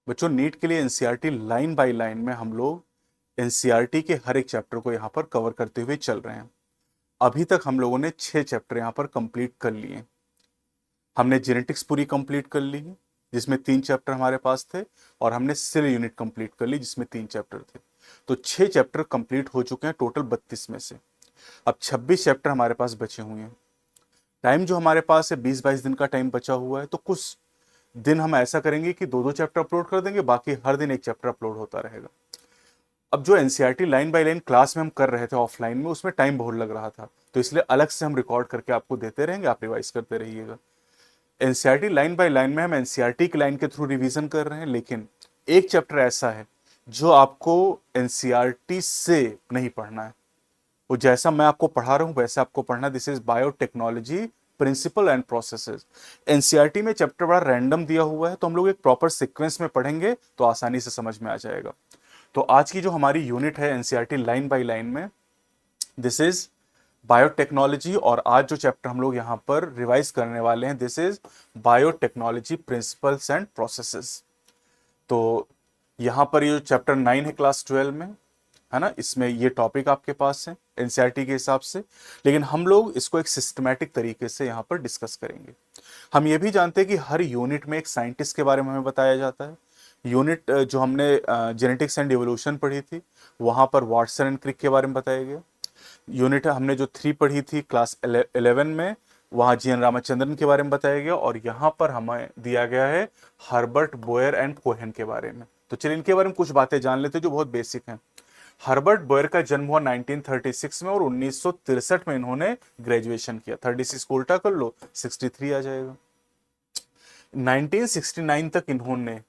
बच्चों नीट के लिए एनसीईआरटी लाइन बाय लाइन में हम लोग एनसीईआरटी के हर एक चैप्टर को यहाँ पर कवर करते हुए चल रहे हैं। अभी तक हम लोगों ने 6 चैप्टर यहाँ पर कंप्लीट कर लिए। हमने जेनेटिक्स पूरी कंप्लीट कर ली है जिसमें 3 चैप्टर हमारे पास थे, और हमने सेल यूनिट कंप्लीट कर ली जिसमें 3 चैप्टर थे। तो 6 चैप्टर कंप्लीट हो चुके हैं टोटल 32 में से। अब 26 चैप्टर हमारे पास बचे हुए हैं। टाइम जो हमारे पास है 20-22 दिन का टाइम बचा हुआ है, तो कुछ दिन हम ऐसा करेंगे कि 2-2 चैप्टर अपलोड कर देंगे, बाकी हर दिन एक चैप्टर अपलोड होता रहेगा। अब जो NCERT line by line class में हम कर रहे थे ऑफलाइन में, उसमें टाइम बहुत लग रहा था, तो इसलिए अलग से हम रिकॉर्ड करके आपको देते रहेंगे, आप रिवाइज करते रहिएगा। एनसीईआरटी लाइन बाय लाइन में हम एनसीईआरटी की लाइन के थ्रू रिवीजन कर रहे हैं, लेकिन एक चैप्टर ऐसा है जो आपको एनसीईआरटी से नहीं पढ़ना है। वो जैसा मैं आपको पढ़ा रहा हूं वैसा आपको पढ़ना। This is biotechnology principle and processes. NCERT में चैप्टर बड़ा रैंडम दिया हुआ है, तो हम लोग एक प्रॉपर सीक्वेंस में पढ़ेंगे तो आसानी से समझ में आ जाएगा। तो आज की जो हमारी यूनिट है एनसीईआरटी लाइन बाय लाइन में, दिस इज बायोटेक्नोलॉजी, और आज जो चैप्टर हम लोग यहां पर रिवाइज करने वाले हैं, this is biotechnology principles and processes. तो यहां पर ये जो चैप्टर 9 है क्लास 12 में, है ना, इसमें ये टॉपिक आपके पास है एनसीईआरटी के हिसाब से, लेकिन हम लोग इसको एक सिस्टमैटिक तरीके से यहां पर डिस्कस करेंगे। हम ये भी जानते हैं कि हर यूनिट में एक साइंटिस्ट के बारे में हमें बताया जाता है। यूनिट जो हमने जेनेटिक्स एंड इवोल्यूशन पढ़ी थी, वहां पर वाटसन एंड क्रिक के बारे में बताया गया। यूनिट हमने जो 3 पढ़ी थी क्लास 11 में, वहां जीएन रामचंद्रन के बारे में बताया गया, और यहाँ पर हमें दिया गया है हर्बर्ट बोयर एंड कोहेन के बारे में। तो चलिए इनके बारे में कुछ बातें जान लेते हैं जो बहुत बेसिक हैं। हर्बर्ट बोयर का जन्म हुआ 1936 में, और 1963 में इन्होंने ग्रेजुएशन किया। 36 को उल्टा कर लो, 63 आ जाएगा। 1969 तक इन्होंने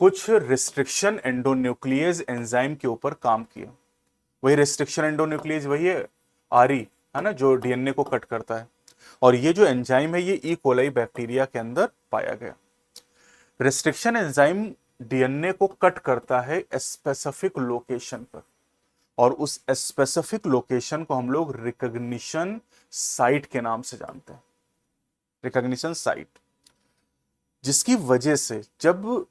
कुछ रिस्ट्रिक्शन एंडोन्यूक्लियस एंजाइम के ऊपर काम किया। वही रिस्ट्रिक्शन एंडोन्यूक्लियस वही है, आरई, है ना, जो डीएनए को कट करता है। और ये जो एंजाइम है ये ई कोलाई बैक्टीरिया के अंदर पाया गया। रिस्ट्रिक्शन एंजाइम डीएनए को कट करता है स्पेसिफिक लोकेशन पर, और उस स्पेसिफिक लोकेशन को हम लोग रिकॉग्निशन साइट के नाम से जानते हैं। रिकॉग्निशन साइट, जिसकी वजह से जब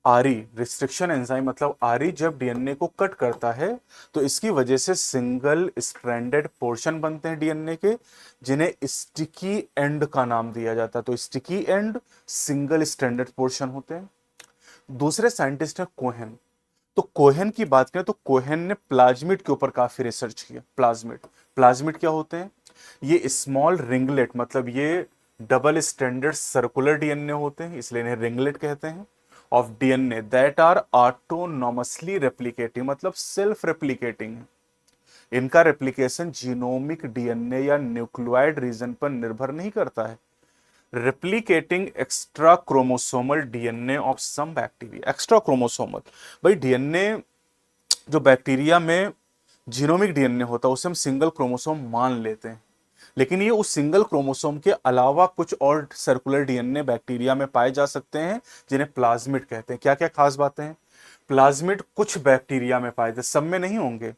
आरई, रिस्ट्रिक्शन एंजाइम मतलब आरई, जब डीएनए को कट करता है तो इसकी वजह से सिंगल स्ट्रैंडेड पोर्शन बनते हैं डीएनए के, जिन्हें स्टिकी एंड का नाम दिया जाता है। तो sticky and single stranded portion होते हैं। दूसरे साइंटिस्ट है कोहेन। तो कोहेन की बात करें तो कोहेन ने प्लाज्मिड के ऊपर काफी रिसर्च किया। प्लाज्मिड, प्लाज्मिड क्या होते हैं? ये स्मॉल रिंगलेट, मतलब ये डबल स्टैंडर्ड सर्कुलर डीएनए होते हैं, इसलिए इन्हें रिंगलेट कहते हैं, of DNA that are autonomously replicating, मतलब सेल्फ रेप्लिकेटिंग है। इनका रेप्लिकेशन जीनोमिक डीएनए या न्यूक्लियोइड रीजन पर निर्भर नहीं करता है। Replicating extra chromosomal DNA of some bacteria. Extra chromosomal, भाई डीएनए जो बैक्टीरिया में जीनोमिक डीएनए होता है उसे हम सिंगल क्रोमोसोम मान लेते हैं, लेकिन ये उस सिंगल क्रोमोसोम के अलावा कुछ और सर्कुलर डीएनए बैक्टीरिया में पाए जा सकते हैं, जिन्हें प्लाज्मिड कहते हैं। क्या क्या खास बातें हैं? प्लाज्मिड कुछ बैक्टीरिया में पाए जाते, सब में नहीं होंगे।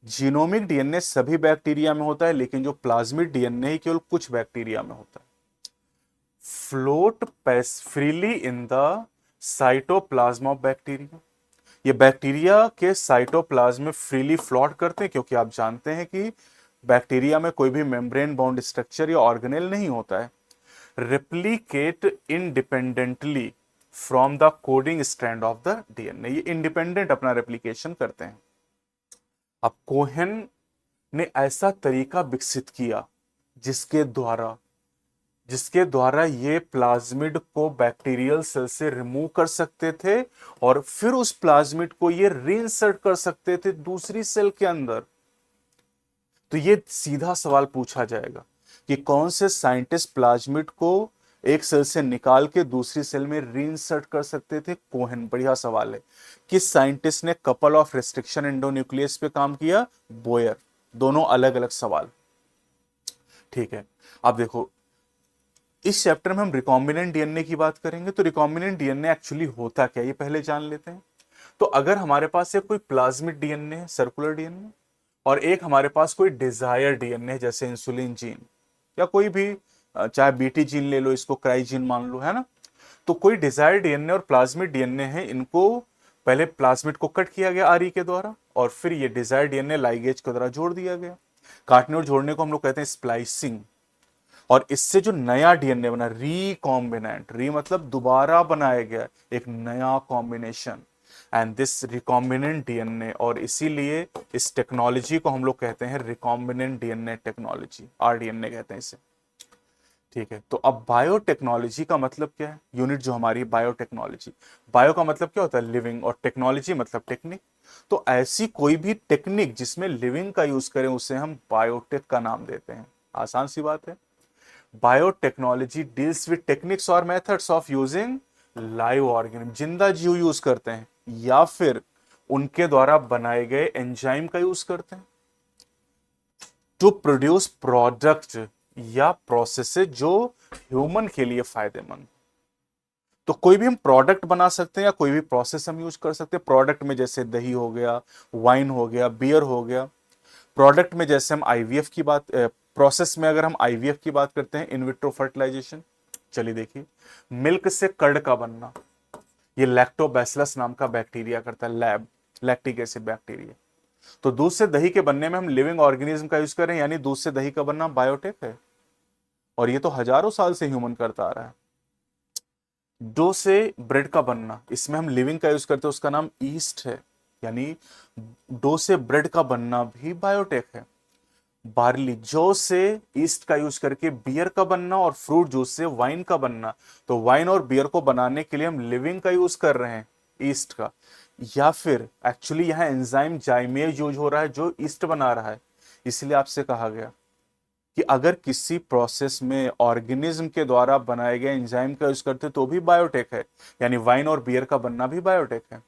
जीनोमिक डीएनए सभी बैक्टीरिया में होता है, लेकिन जो प्लाज्मिड डीएनए ही केवल कुछ बैक्टीरिया में होता है। Float freely in the cytoplasm of bacteria. ये बैक्टीरिया के साइटोप्लाज्म में फ्रीली फ्लोट करते हैं, क्योंकि आप जानते हैं कि बैक्टीरिया में कोई भी मेम्ब्रेन बाउंड स्ट्रक्चर या ऑर्गेनेल नहीं होता है। Replicate independently from the coding strand of the DNA. ये इंडिपेंडेंट अपना रेप्लिकेशन करते हैं। अब कोहेन ने ऐसा तरीका विकसित किया जिसके द्वारा ये प्लाज्मिड को बैक्टीरियल सेल से रिमूव कर सकते थे, और फिर उस प्लाज्मिड को ये रीइंसर्ट कर सकते थे दूसरी सेल के अंदर। तो ये सीधा सवाल पूछा जाएगा कि कौन से साइंटिस्ट प्लाज्मिड को एक सेल से निकाल के दूसरी सेल में रीइंसर्ट कर सकते थे? कोहेन। बढ़िया सवाल है। किस साइंटिस्ट ने कपल ऑफ रिस्ट्रिक्शन एंडोन्यूक्लियस पे काम किया? बोयर। दोनों अलग अलग सवाल। ठीक है, अब देखो इस चैप्टर में हम रिकॉम्बिनेंट डीएनए की बात करेंगे। तो रिकॉम्बिनेंट डीएनए एक्चुअली होता क्या, ये पहले जान लेते हैं। तो अगर हमारे पास एक कोई प्लाज्मिड डीएनए है, सर्कुलर डीएनए, और एक हमारे पास कोई डिजायर डीएनए जैसे इंसुलिन जीन, या कोई भी चाहे बीटी जीन ले लो, इसको क्राई जीन मान लो, है ना, तो कोई डिजायर्ड डीएनए और प्लाज्मिड डीएनए है, इनको पहले प्लाज्मिड को कट किया गया आरई के द्वारा और फिर ये डिजायर्ड डीएनए लाइगेज के द्वारा जोड़ दिया गया। काटने और जोड़ने को हम लोग कहते हैं स्प्लाइसिंग। और इससे जो नया डीएनए बना, रिकॉम्बिनेंट, री मतलब दोबारा बनाया गया एक नया combination, and this recombinant DNA, और इसीलिए इस टेक्नोलॉजी को हम लोग कहते हैं रिकॉम्बिनेंट डीएनए टेक्नोलॉजी, आरडीएनए कहते हैं इसे। ठीक है, तो अब बायोटेक्नोलॉजी का मतलब क्या है, यूनिट जो हमारी बायोटेक्नोलॉजी, बायो का मतलब क्या होता है लिविंग, और टेक्नोलॉजी मतलब टेक्निक। तो ऐसी कोई भी टेक्निक जिसमें लिविंग का यूज करें उसे हम बायोटेक का नाम देते हैं। आसान सी बात है। बायोटेक्नोलॉजी डील्स विद टेक्निक्स और methods of using live organism, जिंदा जीव यूज करते हैं या फिर उनके द्वारा बनाए गए एंजाइम का यूज करते हैं टू प्रोड्यूस प्रोडक्ट या प्रोसेसेस जो ह्यूमन के लिए फायदेमंद। तो कोई भी हम प्रोडक्ट बना सकते हैं या कोई भी प्रोसेस हम यूज कर सकते हैं। प्रोडक्ट में जैसे दही हो गया, वाइन हो गया, बियर हो गया। प्रोडक्ट में जैसे हम आईवीएफ की बात, प्रोसेस में अगर हम आईवीएफ की बात करते हैं, इन विट्रो फर्टिलाइजेशन। चलिए देखिए, मिल्क से कर्ड का बनना, ये लैक्टोबैसिलस नाम का बैक्टीरिया करता है, लैक्टिक एसिड बैक्टीरिया। तो दूध से दही के बनने में हम लिविंग ऑर्गेनिज्म का यूज करें, यानी दूध से दही का बनना बायोटेक है, और ये तो हजारों साल से ह्यूमन करता आ रहा है। डो से ब्रेड का बनना, इसमें हम लिविंग का यूज करते हैं, उसका नाम ईस्ट है, यानी डो से ब्रेड का बनना भी बायोटेक है। बार्ली जौ से ईस्ट का यूज करके बियर का बनना और फ्रूट जूस से वाइन का बनना, तो वाइन और बियर को बनाने के लिए हम लिविंग का यूज कर रहे हैं, ईस्ट का। या फिर एक्चुअली यहां एंजाइम जाइमेज यूज हो रहा है जो ईस्ट बना रहा है। इसलिए आपसे कहा गया कि अगर किसी प्रोसेस में ऑर्गेनिज्म के द्वारा बनाए गए एंजाइम का यूज करते तो भी बायोटेक है, यानी वाइन और बियर का बनना भी बायोटेक है।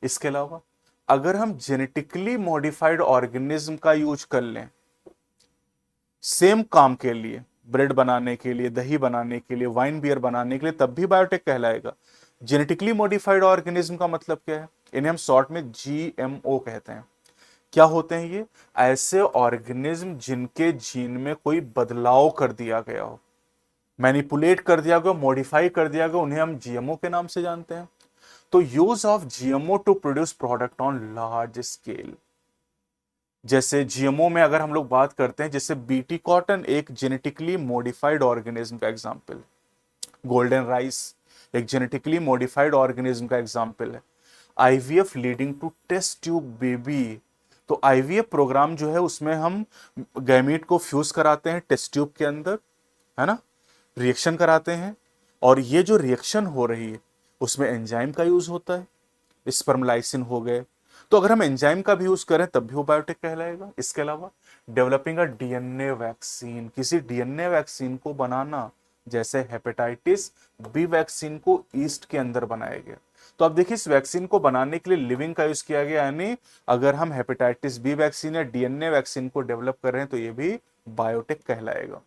इसके अलावा अगर हम जेनेटिकली मॉडिफाइड ऑर्गेनिज्म का यूज कर लें सेम काम के लिए, ब्रेड बनाने के लिए, दही बनाने के लिए, वाइन बियर बनाने के लिए, तब भी बायोटेक कहलाएगा। जेनेटिकली मॉडिफाइड ऑर्गेनिज्म का मतलब क्या है, इन्हें हम शॉर्ट में जीएमओ कहते हैं। क्या होते हैं ये? ऐसे ऑर्गेनिज्म जिनके जीन में कोई बदलाव कर दिया गया हो, मैनिपुलेट कर दिया गया, मॉडिफाई कर दिया गया, उन्हें हम जीएमओ के नाम से जानते हैं। तो use of GMO to produce product on large scale, जैसे जीएमओ में अगर हम लोग बात करते हैं, जैसे बीटी कॉटन एक जेनेटिकली मॉडिफाइड ऑर्गेनिज्म का एग्जांपल, गोल्डन राइस एक जेनेटिकली मॉडिफाइड ऑर्गेनिज्म का एग्जांपल है। IVF leading to test tube baby, तो आईवीएफ प्रोग्राम जो है उसमें हम गैमीट को फ्यूज कराते हैं टेस्ट ट्यूब के अंदर, है ना, रिएक्शन कराते हैं, और ये जो रिएक्शन हो रही है उसमें एंजाइम का यूज होता है, स्पर्मलाइसिन हो गए। तो अगर हम एंजाइम का भी यूज करें तब भी वो बायोटेक कहलाएगा। इसके अलावा डेवलपिंग अ डीएनए वैक्सीन, किसी डीएनए वैक्सीन को बनाना, जैसे हेपेटाइटिस बी वैक्सीन को ईस्ट के अंदर बनाया गया। तो अब देखिए इस वैक्सीन को बनाने के लिए लिविंग का यूज किया गया, यानी अगर हम हेपेटाइटिस बी वैक्सीन या डीएनए वैक्सीन को डेवलप कर रहे हैं तो ये भी बायोटेक कहलाएगा।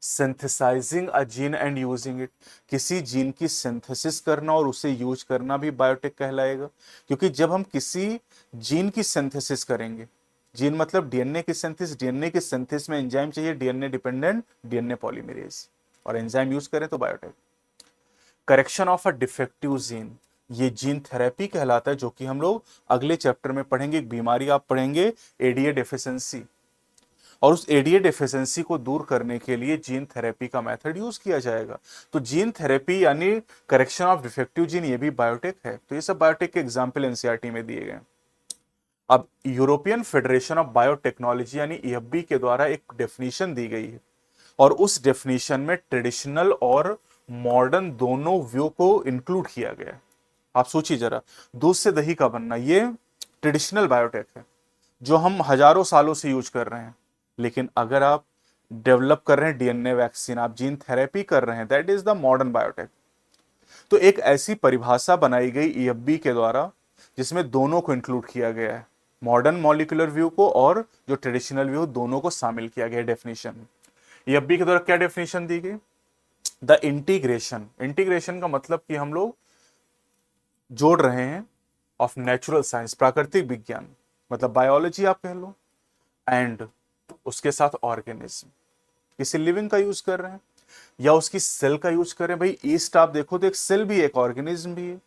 Synthesising a gene and using it, किसी जीन की सिंथेसिस करना और उसे यूज करना भी बायोटेक कहलाएगा। क्योंकि जब हम किसी जीन की सिंथेसिस करेंगे, जीन मतलब डीएनए की सिंथेसिस, डीएनए की सिंथेसिस में एंजाइम चाहिए, डीएनए डिपेंडेंट डीएनए पॉलीमरेज, और एंजाइम यूज करें तो biotech. Correction of a defective gene, ये जीन थेरेपी कहलाता है, जो कि हम लोग अगले चैप्टर में पढ़ेंगे। एक बीमारी आप पढ़ेंगे एडीए डेफिशिएंसी, और उस एडीए डेफिशिएंसी को दूर करने के लिए जीन थेरेपी का मेथड यूज किया जाएगा। तो जीन थेरेपी यानी करेक्शन ऑफ डिफेक्टिव जीन, ये भी बायोटेक है। तो ये सब बायोटेक के एग्जाम्पल एनसीईआरटी में दिए गए। अब यूरोपियन फेडरेशन ऑफ बायोटेक्नोलॉजी यानी ईएफबी के द्वारा एक डेफिनेशन दी गई है, और उस डेफिनेशन में ट्रेडिशनल और मॉडर्न दोनों व्यू को इंक्लूड किया गया है। आप सोचिए जरा, दूध से दही का बनना ये ट्रेडिशनल बायोटेक है जो हम हजारों सालों से यूज कर रहे हैं। लेकिन अगर आप डेवलप कर रहे हैं डीएनए वैक्सीन, आप जीन थेरेपी कर रहे हैं, that is the modern biotech. तो एक ऐसी परिभाषा बनाई गई ईएफबी के द्वारा जिसमें दोनों को इंक्लूड किया गया है, मॉडर्न मॉलिक्यूलर व्यू को और जो ट्रेडिशनल व्यू, दोनों को शामिल किया गया डेफिनेशन। ईएफबी के द्वारा क्या डेफिनेशन दी गई? द इंटीग्रेशन, इंटीग्रेशन का मतलब कि हम लोग जोड़ रहे हैं ऑफ नेचुरल साइंस, प्राकृतिक विज्ञान, मतलब बायोलॉजी आप कह लो, एंड उसके साथ ऑर्गेनिज्म, किसी लिविंग का यूज कर रहे हैं। या उसकी सेल का यूज कर रहे हैं, भाई ईस्ट आप देखो तो एक सेल भी है, एक ऑर्गेनिज्म भी है,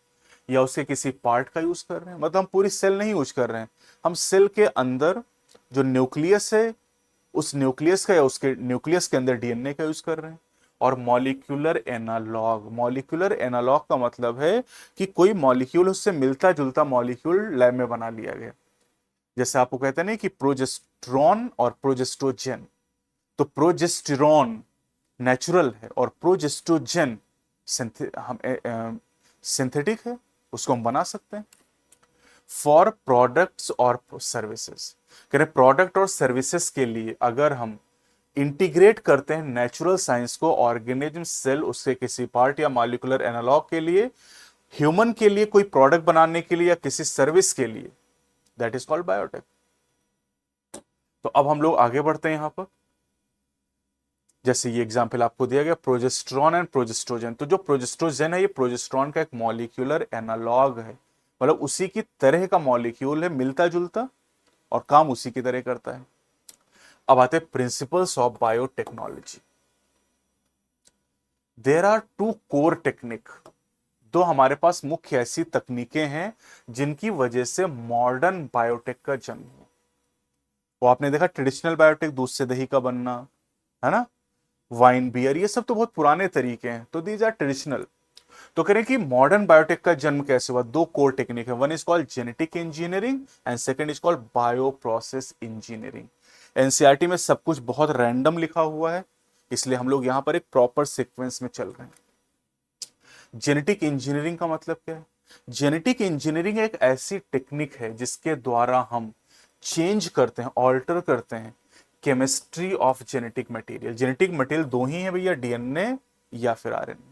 या उसके किसी पार्ट का यूज कर रहे हैं, मतलब हम पूरी सेल नहीं यूज कर रहे हैं, हम सेल के अंदर जो न्यूक्लियस है उस न्यूक्लियस का या उसके न्यूक्लियस के अंदर डीएनए का यूज कर रहे हैं। और मॉलिक्यूलर एनालॉग, मॉलिक्यूलर एनालॉग का मतलब है कि कोई मॉलिक्यूल उससे मिलता जुलता मॉलिक्यूल लैब में बना लिया गया। जैसे आपको कहते हैं ना कि प्रोजेस्टेरॉन और प्रोजेस्ट्रोजेन, तो प्रोजेस्टेरॉन नेचुरल है और प्रोजेस्ट्रोजेन सिंथेटिक है, उसको हम बना सकते हैं। फॉर प्रोडक्ट्स और सर्विसेज, कह रहे प्रोडक्ट और सर्विसेज के लिए अगर हम इंटीग्रेट करते हैं नेचुरल साइंस को, ऑर्गेनिज्म, सेल, उसके किसी पार्ट या मॉलिक्यूलर एनालॉग के लिए, ह्यूमन के लिए कोई प्रोडक्ट बनाने के लिए या किसी सर्विस के लिए, दैट इज कॉल्ड बायोटेक। तो अब हम लोग आगे बढ़ते हैं यहां पर। जैसे ये एग्जांपल आपको दिया गया प्रोजेस्टेरॉन एंड प्रोजेस्ट्रोजन, तो जो प्रोजेस्ट्रोजन है ये प्रोजेस्टेरॉन का एक मॉलिक्यूलर एनालॉग है, मतलब उसी की तरह का मॉलिक्यूल है, मिलता जुलता, और काम उसी की तरह करता है। अब आते हैं principles of biotechnology. There are two core technique, दो हमारे पास मुख्य ऐसी तकनीकें हैं जिनकी वजह से मॉडर्न बायोटेक का जन्म हुआ। वो आपने देखा ट्रेडिशनल बायोटेक, दूध से दही का बनना, है ना, वाइन, बियर, ये सब तो बहुत पुराने तरीके हैं, तो दीज आर ट्रेडिशनल। तो करें कि मॉडर्न बायोटेक का जन्म कैसे हुआ, दो कोर टेक्निक है, one is called genetic engineering and second is called bio process engineering. NCERT में सब कुछ बहुत रैंडम लिखा हुआ है, इसलिए हम लोग यहां पर एक प्रॉपर सीक्वेंस में चल रहे हैं। जेनेटिक इंजीनियरिंग का मतलब क्या है? जेनेटिक इंजीनियरिंग एक ऐसी टेक्निक है जिसके द्वारा हम चेंज करते हैं, ऑल्टर करते हैं chemistry of genetic material. Genetic material दो ही है भैया, डीएनए या फिर आरएनए,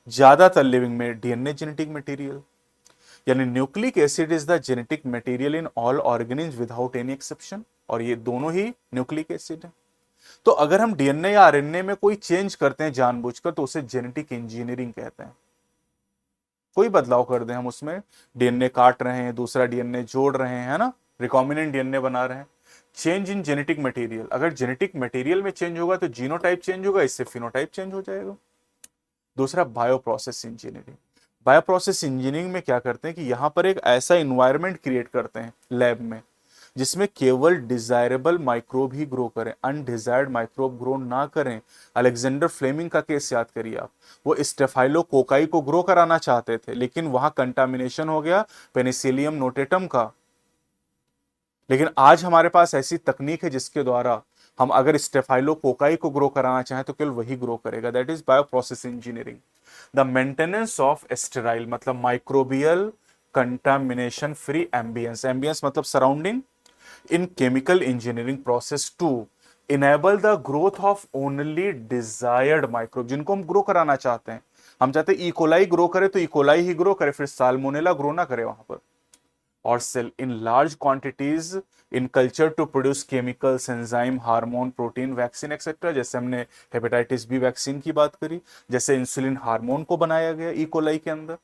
ज्यादातर लिविंग में डीएनए जेनेटिक मटेरियल, यानी nucleic acid is the genetic material in all organism without any exception, और ये दोनों ही न्यूक्लिक एसिड है। तो अगर हम डीएनए या आरएनए में कोई चेंज करते हैं जानबूझकर तो उसे जेनेटिक इंजीनियरिंग कहते हैं। कोई बदलाव कर दें हम उसमें, डीएनए काट रहे हैं, दूसरा डीएनए जोड़ रहे हैं, है ना, रिकॉम्बिनेंट डीएनए बना रहे हैं, चेंज इन जेनेटिक मटेरियल। अगर जेनेटिक मटेरियल में चेंज होगा तो जीनोटाइप चेंज होगा, इससे फिनोटाइप चेंज हो जाएगा। दूसरा bio process engineering. Bio process engineering में क्या करते हैं कि यहां पर एक ऐसा इन्वायरमेंट क्रिएट करते हैं लैब में जिसमें केवल डिजायरेबल माइक्रोब ही ग्रो करें, अनडिजायर्ड माइक्रोब ग्रो ना करें। अलेक्जेंडर फ्लेमिंग का केस याद करिए आप, वो स्टेफाइलोकोकाई को ग्रो कराना चाहते थे लेकिन वहां कंटामिनेशन हो गया पेनिसिलियम नोटेटम का। लेकिन आज हमारे पास ऐसी तकनीक है जिसके द्वारा हम अगर स्टेफाइलोकोकाई को ग्रो कराना चाहें तो केवल वही ग्रो करेगा, that is bio process engineering. The maintenance of sterile मतलब microbial contamination free ambience, ambience मतलब surrounding, in chemical engineering process to enable the growth of only desired microbe, जिनको हम ग्रो कराना चाहते हैं। हम चाहते हैं इकोलाई ग्रो करे तो इकोलाई ही ग्रो करे, फिर साल्मोनेला ग्रो ना करे वहां पर। और cell in large quantities in culture to produce chemicals, enzyme, hormone, protein, vaccine etcetera. जैसे हमने हेपेटाइटिस बी वैक्सीन की बात करी, जैसे इंसुलिन हार्मोन को बनाया गया इकोलाई के अंदर।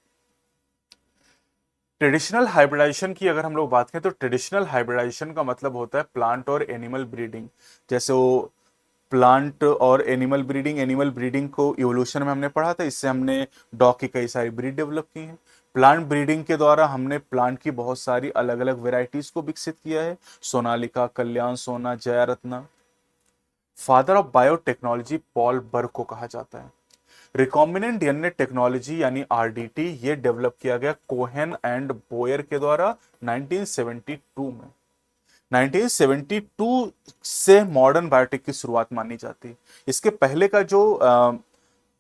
ट्रेडिशनल हाइब्रिडाइजेशन की अगर हम लोग बात करें तो ट्रेडिशनल हाइब्रिडाइजेशन का मतलब होता है प्लांट और एनिमल ब्रीडिंग। जैसे वो प्लांट और एनिमल ब्रीडिंग, एनिमल ब्रीडिंग को इवोल्यूशन में हमने पढ़ा था, इससे हमने डॉग की कई सारी ब्रीड डेवलप की हैं। प्लांट ब्रीडिंग के द्वारा हमने प्लांट की बहुत सारी अलग अलग वेराइटीज को विकसित किया है, Sonalika, Kalyan, Sona, Jaya Ratna. Father of biotechnology Paul Berg को कहा जाता है। रिकॉम्बिनेंट डीएनए टेक्नोलॉजी यानी आरडीटी ये डेवलप किया गया कोहेन एंड बोयर के द्वारा 1972 में। 1972 से मॉडर्न बायोटेक की शुरुआत मानी जाती है। इसके पहले का जो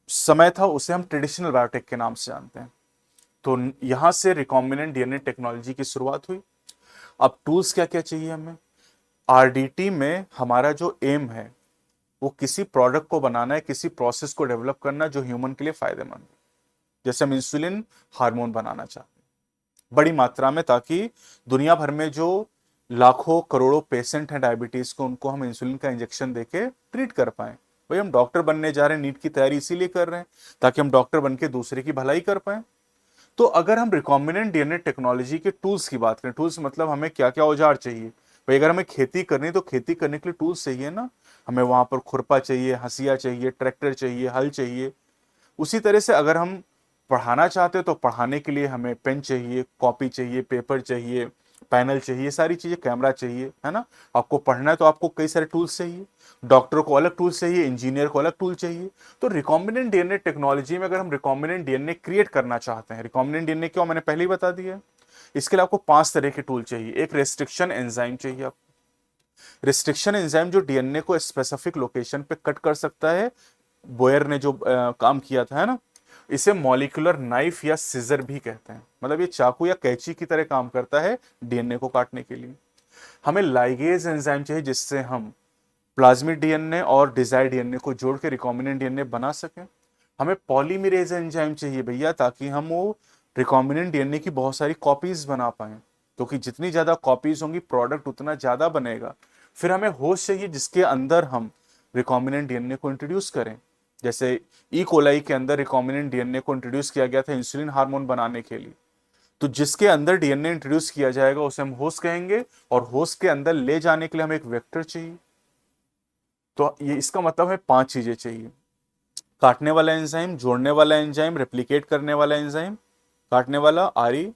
समय था उसे हम ट्रेडिशनल बायोटेक के नाम से जानते हैं। तो यहां से रिकॉम्बिनेंट डीएनए टेक्नोलॉजी की शुरुआत हुई। अब टूल्स क्या क्या चाहिए हमें? आरडीटी में हमारा जो एम है वो किसी प्रोडक्ट को बनाना है, किसी प्रोसेस को डेवलप करना जो ह्यूमन के लिए फायदेमंद है। जैसे हम इंसुलिन हार्मोन बनाना चाहते हैं बड़ी मात्रा में, ताकि दुनिया भर में जो लाखों करोड़ों पेशेंट हैं डायबिटीज को, उनको हम इंसुलिन का इंजेक्शन देके ट्रीट कर पाए। भाई हम डॉक्टर बनने जा रहे हैं, नीट की तैयारी इसीलिए कर रहे हैं ताकि हम डॉक्टर बन के दूसरे की भलाई कर पाए। तो अगर हम रिकॉम्बिनेंट डीएनए टेक्नोलॉजी के टूल्स की बात करें, टूल्स मतलब हमें क्या क्या औजार चाहिए। भाई अगर हमें खेती करनी है तो खेती करने के लिए टूल्स चाहिए ना। हमें वहां पर खुरपा चाहिए, हंसिया चाहिए, ट्रैक्टर चाहिए, हल चाहिए। उसी तरह से अगर हम पढ़ाना चाहते हैं तो पढ़ाने के लिए हमें पेन चाहिए, कॉपी चाहिए, पेपर चाहिए, पैनल चाहिए, सारी चीजें, कैमरा चाहिए, है ना। आपको पढ़ना है तो आपको कई सारे टूल्स चाहिए। डॉक्टर को अलग टूल्स चाहिए, इंजीनियर को अलग टूल चाहिए। तो रिकॉम्बिनेंट डीएनए टेक्नोलॉजी में अगर हम रिकॉम्बिनेंट डीएनए क्रिएट करना चाहते हैं, रिकॉम्बिनेंट डीएनए क्या मैंने पहले ही बता दिया है। इसके लिए आपको 5 तरह के टूल चाहिए। एक रेस्ट्रिक्शन एंजाइम चाहिए आपको। रिस्ट्रिक्शन एंजाइम जो डीएनए को स्पेसिफिक लोकेशन पे कट कर सकता है। बोयर ने जो काम किया था, है ना। इसे मॉलिक्यूलर नाइफ या सीजर भी कहते हैं, मतलब ये चाकू या कैंची की तरह काम करता है डीएनए को काटने के लिए। हमें लाइगेज एंजाइम चाहिए जिससे हम प्लाज्मिड डीएनए और डिजायर्ड डीएनए को जोड़ के रिकॉम्बिनेंट डीएनए बना सकें। हमें पॉलीमरेज एंजाइम चाहिए भैया, ताकि हम वो रिकॉम्बिनेंट डीएनए की बहुत सारी कॉपीज बना पाए, क्योंकि जितनी ज्यादा कॉपीज होंगी प्रोडक्ट उतना ज्यादा बनेगा। फिर हमें होस्ट चाहिए जिसके अंदर हम रिकॉम्बिनेंट डीएनए को इंट्रोड्यूस करें। जैसे ई कोलाई के अंदर रिकॉम्बिनेंट डीएनए को इंट्रोड्यूस किया गया था इंसुलिन हार्मोन बनाने के लिए। तो जिसके अंदर डीएनए इंट्रोड्यूस किया जाएगा उसे हम होस्ट कहेंगे, और होस्ट के अंदर ले जाने के लिए हमें एक वेक्टर चाहिए। तो ये इसका मतलब है 5 चीजें चाहिए। काटने वाला एंजाइम, जोड़ने वाला एंजाइम, रेप्लिकेट करने वाला एंजाइम, काटने वाला आरई,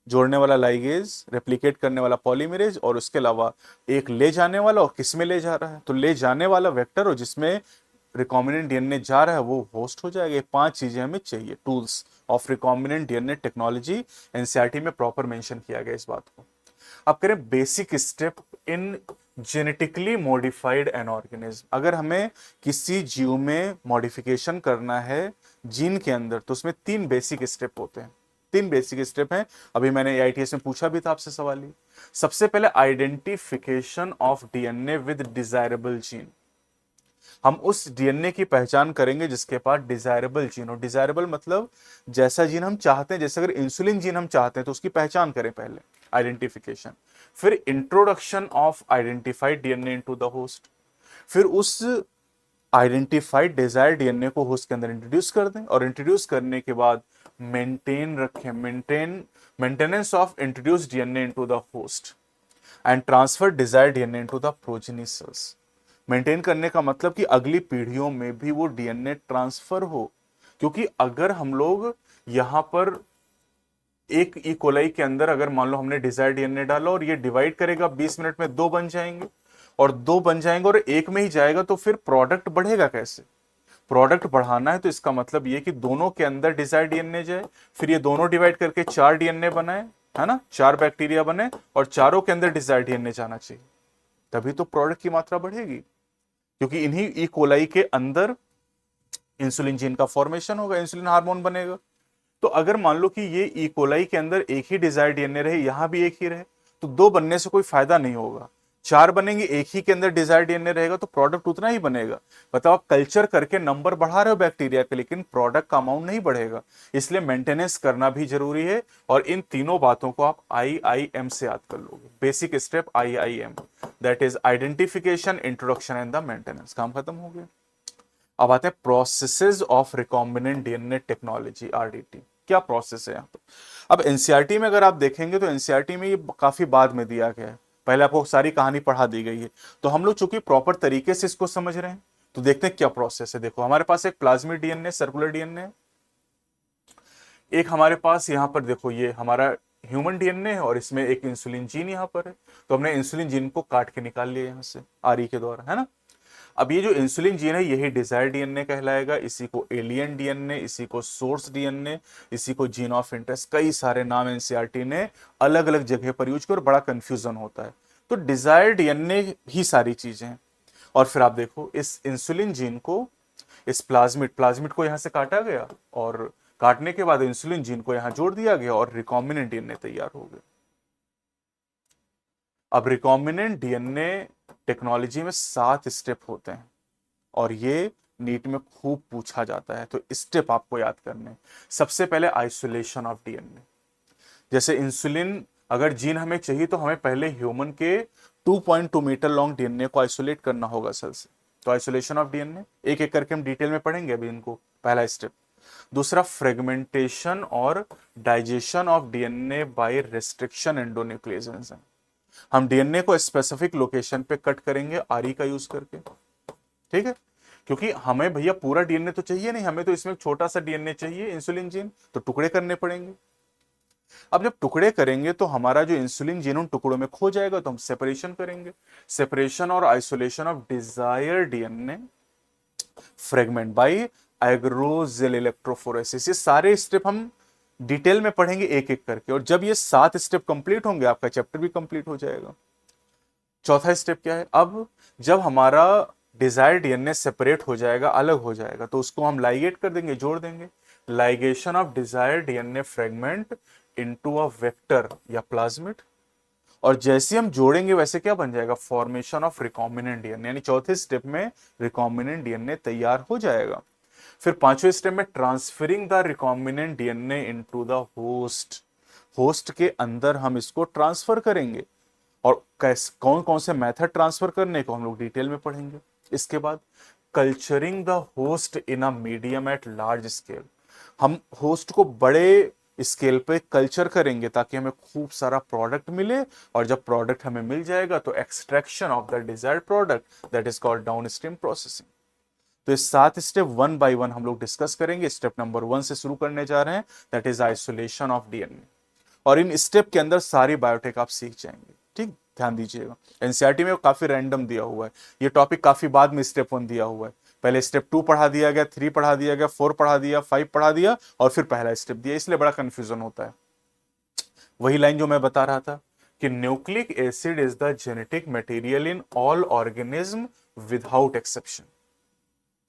जोड़ने वाला लाइगेज, रेप्लिकेट करने वाला पॉलीमरेज, और उसके अलावा एक ले जाने वाला। और किस में ले जा रहा है, तो ले जाने वाला वेक्टर, और जिसमें रिकॉम्बिनेंट डीएनए जा रहा है वो होस्ट हो जाएगा। ये 5 चीजें हमें चाहिए, tools of recombinant DNA technology. NCERT में प्रॉपर मेंशन किया गया इस बात को। अब करें basic step in genetically modified an organism. अगर हमें किसी जीव में मॉडिफिकेशन करना है जीन के अंदर, तो उसमें 3 बेसिक स्टेप होते हैं। 3 बेसिक स्टेप हैं। अभी मैंने एआईटीएस में पूछा भी था आपसे सवाल ही। सबसे पहले identification of DNA with desirable gene. हम उस डीएनए की पहचान करेंगे जिसके पास डिजायरेबल जीन हो। डिजायरेबल मतलब जैसा जीन हम चाहते हैं, जैसे अगर इंसुलिन जीन हम चाहते हैं तो उसकी पहचान करें पहले, आइडेंटिफिकेशन। फिर introduction of identified DNA into the host. फिर उस आइडेंटिफाइड डिजायर डीएनए को होस्ट के अंदर इंट्रोड्यूस कर दें, और इंट्रोड्यूस करने के बाद मेंटेन रखें, maintenance of introduce DNA into the host and transfer desire DNA into the progeny cells. Maintain करने का मतलब कि अगली पीढ़ियों में भी वो डीएनए ट्रांसफर हो। क्योंकि अगर हम लोग यहां पर एक ई कोलाई के अंदर अगर मान लो हमने डिजायर डीएनए डाला और ये डिवाइड करेगा 20 मिनट में 2 बन जाएंगे, और 2 बन जाएंगे और एक में ही जाएगा, तो फिर प्रोडक्ट बढ़ेगा कैसे। प्रोडक्ट बढ़ाना है तो इसका मतलब ये कि दोनों के अंदर डिजायर डीएनए जाए, फिर ये दोनों डिवाइड करके 4 डीएनए बनाए, है ना, 4 बैक्टीरिया बने, और चारों के अंदर डिजायर डीएनए जाना चाहिए। तभी तो प्रोडक्ट की मात्रा बढ़ेगी, क्योंकि इन्हीं ई कोलाई के अंदर इंसुलिन जीन का फॉर्मेशन होगा, इंसुलिन हार्मोन बनेगा। तो अगर मान लो कि ये ई कोलाई के अंदर एक ही डिजायर डीएनए रहे, यहां भी एक ही रहे, तो 2 बनने से कोई फायदा नहीं होगा। 4 बनेंगे, एक ही के अंदर डिजायर डीएनए रहेगा तो प्रोडक्ट उतना ही बनेगा। बताओ, आप कल्चर करके नंबर बढ़ा रहे हो बैक्टीरिया के, लेकिन प्रोडक्ट का अमाउंट नहीं बढ़ेगा। इसलिए मेंटेनेंस करना भी जरूरी है। और इन तीनों बातों को आप IIM से याद कर लोगे। Basic step IIM, that is identification, introduction and the maintenance. काम खत्म हो गया। अब आते हैं processes of recombinant DNA technology, RDT। क्या प्रोसेस है यहाँ पर। अब एनसीईआरटी में अगर आप देखेंगे तो एनसीईआरटी में ये काफी बाद में दिया गया है, पहले आपको सारी कहानी पढ़ा दी गई है। तो हम लोग चूंकि प्रॉपर तरीके से इसको समझ रहे हैं, तो देखते हैं क्या प्रोसेस है। देखो, हमारे पास एक प्लाज्मिड डीएनए, सर्कुलर डीएनए, एक हमारे पास यहाँ पर देखो ये हमारा ह्यूमन डीएनए है, और इसमें एक इंसुलिन जीन यहाँ पर है। तो हमने इंसुलिन जीन को काट के निकाल लिया यहाँ से RE के द्वारा, है ना। अब ये जो इंसुलिन जीन है यही डिजायर डीएनए कहलाएगा। इसी को एलियन डीएनए, इसी को सोर्स डीएनए, इसी को जीन ऑफ इंटरेस्ट, कई सारे नाम एनसीईआरटी ने अलग अलग जगह पर यूज किए और बड़ा कंफ्यूजन होता है। तो डिजायर डीएनए ही सारी चीजें हैं। और फिर आप देखो इस इंसुलिन जीन को, इस प्लाज्मिड को यहां से काटा गया, और काटने के बाद इंसुलिन जीन को यहां जोड़ दिया गया, और रिकॉम्बिनेंट डीएनए तैयार हो गया। अब रिकॉम्बिनेंट डीएनए टेक्नोलॉजी में 7 स्टेप होते हैं, और ये नीट में खूब पूछा जाता है। तो स्टेप आपको याद करने हैं। सबसे पहले आइसोलेशन ऑफ डीएनए। जैसे इंसुलिन अगर जीन हमें चाहिए तो हमें पहले ह्यूमन के 2.2 मीटर लॉन्ग डीएनए को आइसोलेट करना होगा सेल से। तो आइसोलेशन ऑफ डीएनए एक एक करके हम डिटेल में पढ़ेंगे अभी इनको। पहला स्टेप। दूसरा, फ्रेगमेंटेशन और digestion of DNA by restriction endonuclease enzyme. हम डीएनए को स्पेसिफिक लोकेशन पे कट करेंगे RE का यूज करके। ठीक है, क्योंकि हमें भैया पूरा डीएनए तो चाहिए नहीं, हमें तो इसमें एक छोटा सा डीएनए चाहिए इंसुलिन जीन, तो टुकड़े करने पड़ेंगे। अब जब टुकड़े करेंगे तो हमारा जो इंसुलिन जीन उन टुकड़ों में खो जाएगा, तो हम सेपरेशन करेंगे। सेपरेशन और isolation of desire DNA fragment by agrogel electrophoresis, ये सारे स्टेप हम डिटेल में पढ़ेंगे एक एक करके, और जब ये 7 स्टेप कंप्लीट होंगे आपका चैप्टर भी कंप्लीट हो जाएगा। चौथा स्टेप क्या है, अब जब हमारा डिजायर्ड डीएनए सेपरेट हो जाएगा, अलग हो जाएगा, तो उसको हम लाइगेट कर देंगे, जोड़ देंगे। Ligation of desired DNA fragment into a vector या प्लाज्मिड, और जैसे हम जोड़ेंगे वैसे क्या बन जाएगा, फॉर्मेशन ऑफ रिकॉम्बिनेंट डीएनए, यानी चौथे स्टेप में रिकॉम्बिनेंट डीएनए तैयार हो जाएगा। फिर पांचवें स्टेप में transferring the recombinant DNA into the host, host के अंदर हम इसको ट्रांसफर करेंगे, और कैसे कौन कौन से मेथड ट्रांसफर करने को हम लोग डिटेल में पढ़ेंगे। इसके बाद culturing the host in a medium at large scale, हम होस्ट को बड़े स्केल पे कल्चर करेंगे ताकि हमें खूब सारा प्रोडक्ट मिले, और जब प्रोडक्ट हमें मिल जाएगा तो extraction of the desired product, that is called downstream processing. तो इस 7 स्टेप वन बाय वन हम लोग डिस्कस करेंगे। स्टेप नंबर 1 से शुरू करने जा रहे हैं, that is isolation of DNA, और इन स्टेप के अंदर सारी बायोटेक आप सीख जाएंगे। ठीक, ध्यान दीजिएगा, एनसीईआरटी में काफी रैंडम दिया हुआ है, ये टॉपिक काफी बाद में स्टेप 1 दिया हुआ है। पहले स्टेप 2 पढ़ा दिया गया, 3 पढ़ा दिया गया, 4 पढ़ा दिया, 5 पढ़ा दिया, और फिर पहला स्टेप दिया, इसलिए बड़ा कंफ्यूजन होता है। वही लाइन जो मैं बता रहा था कि nucleic acid is the genetic material in all organism without exception,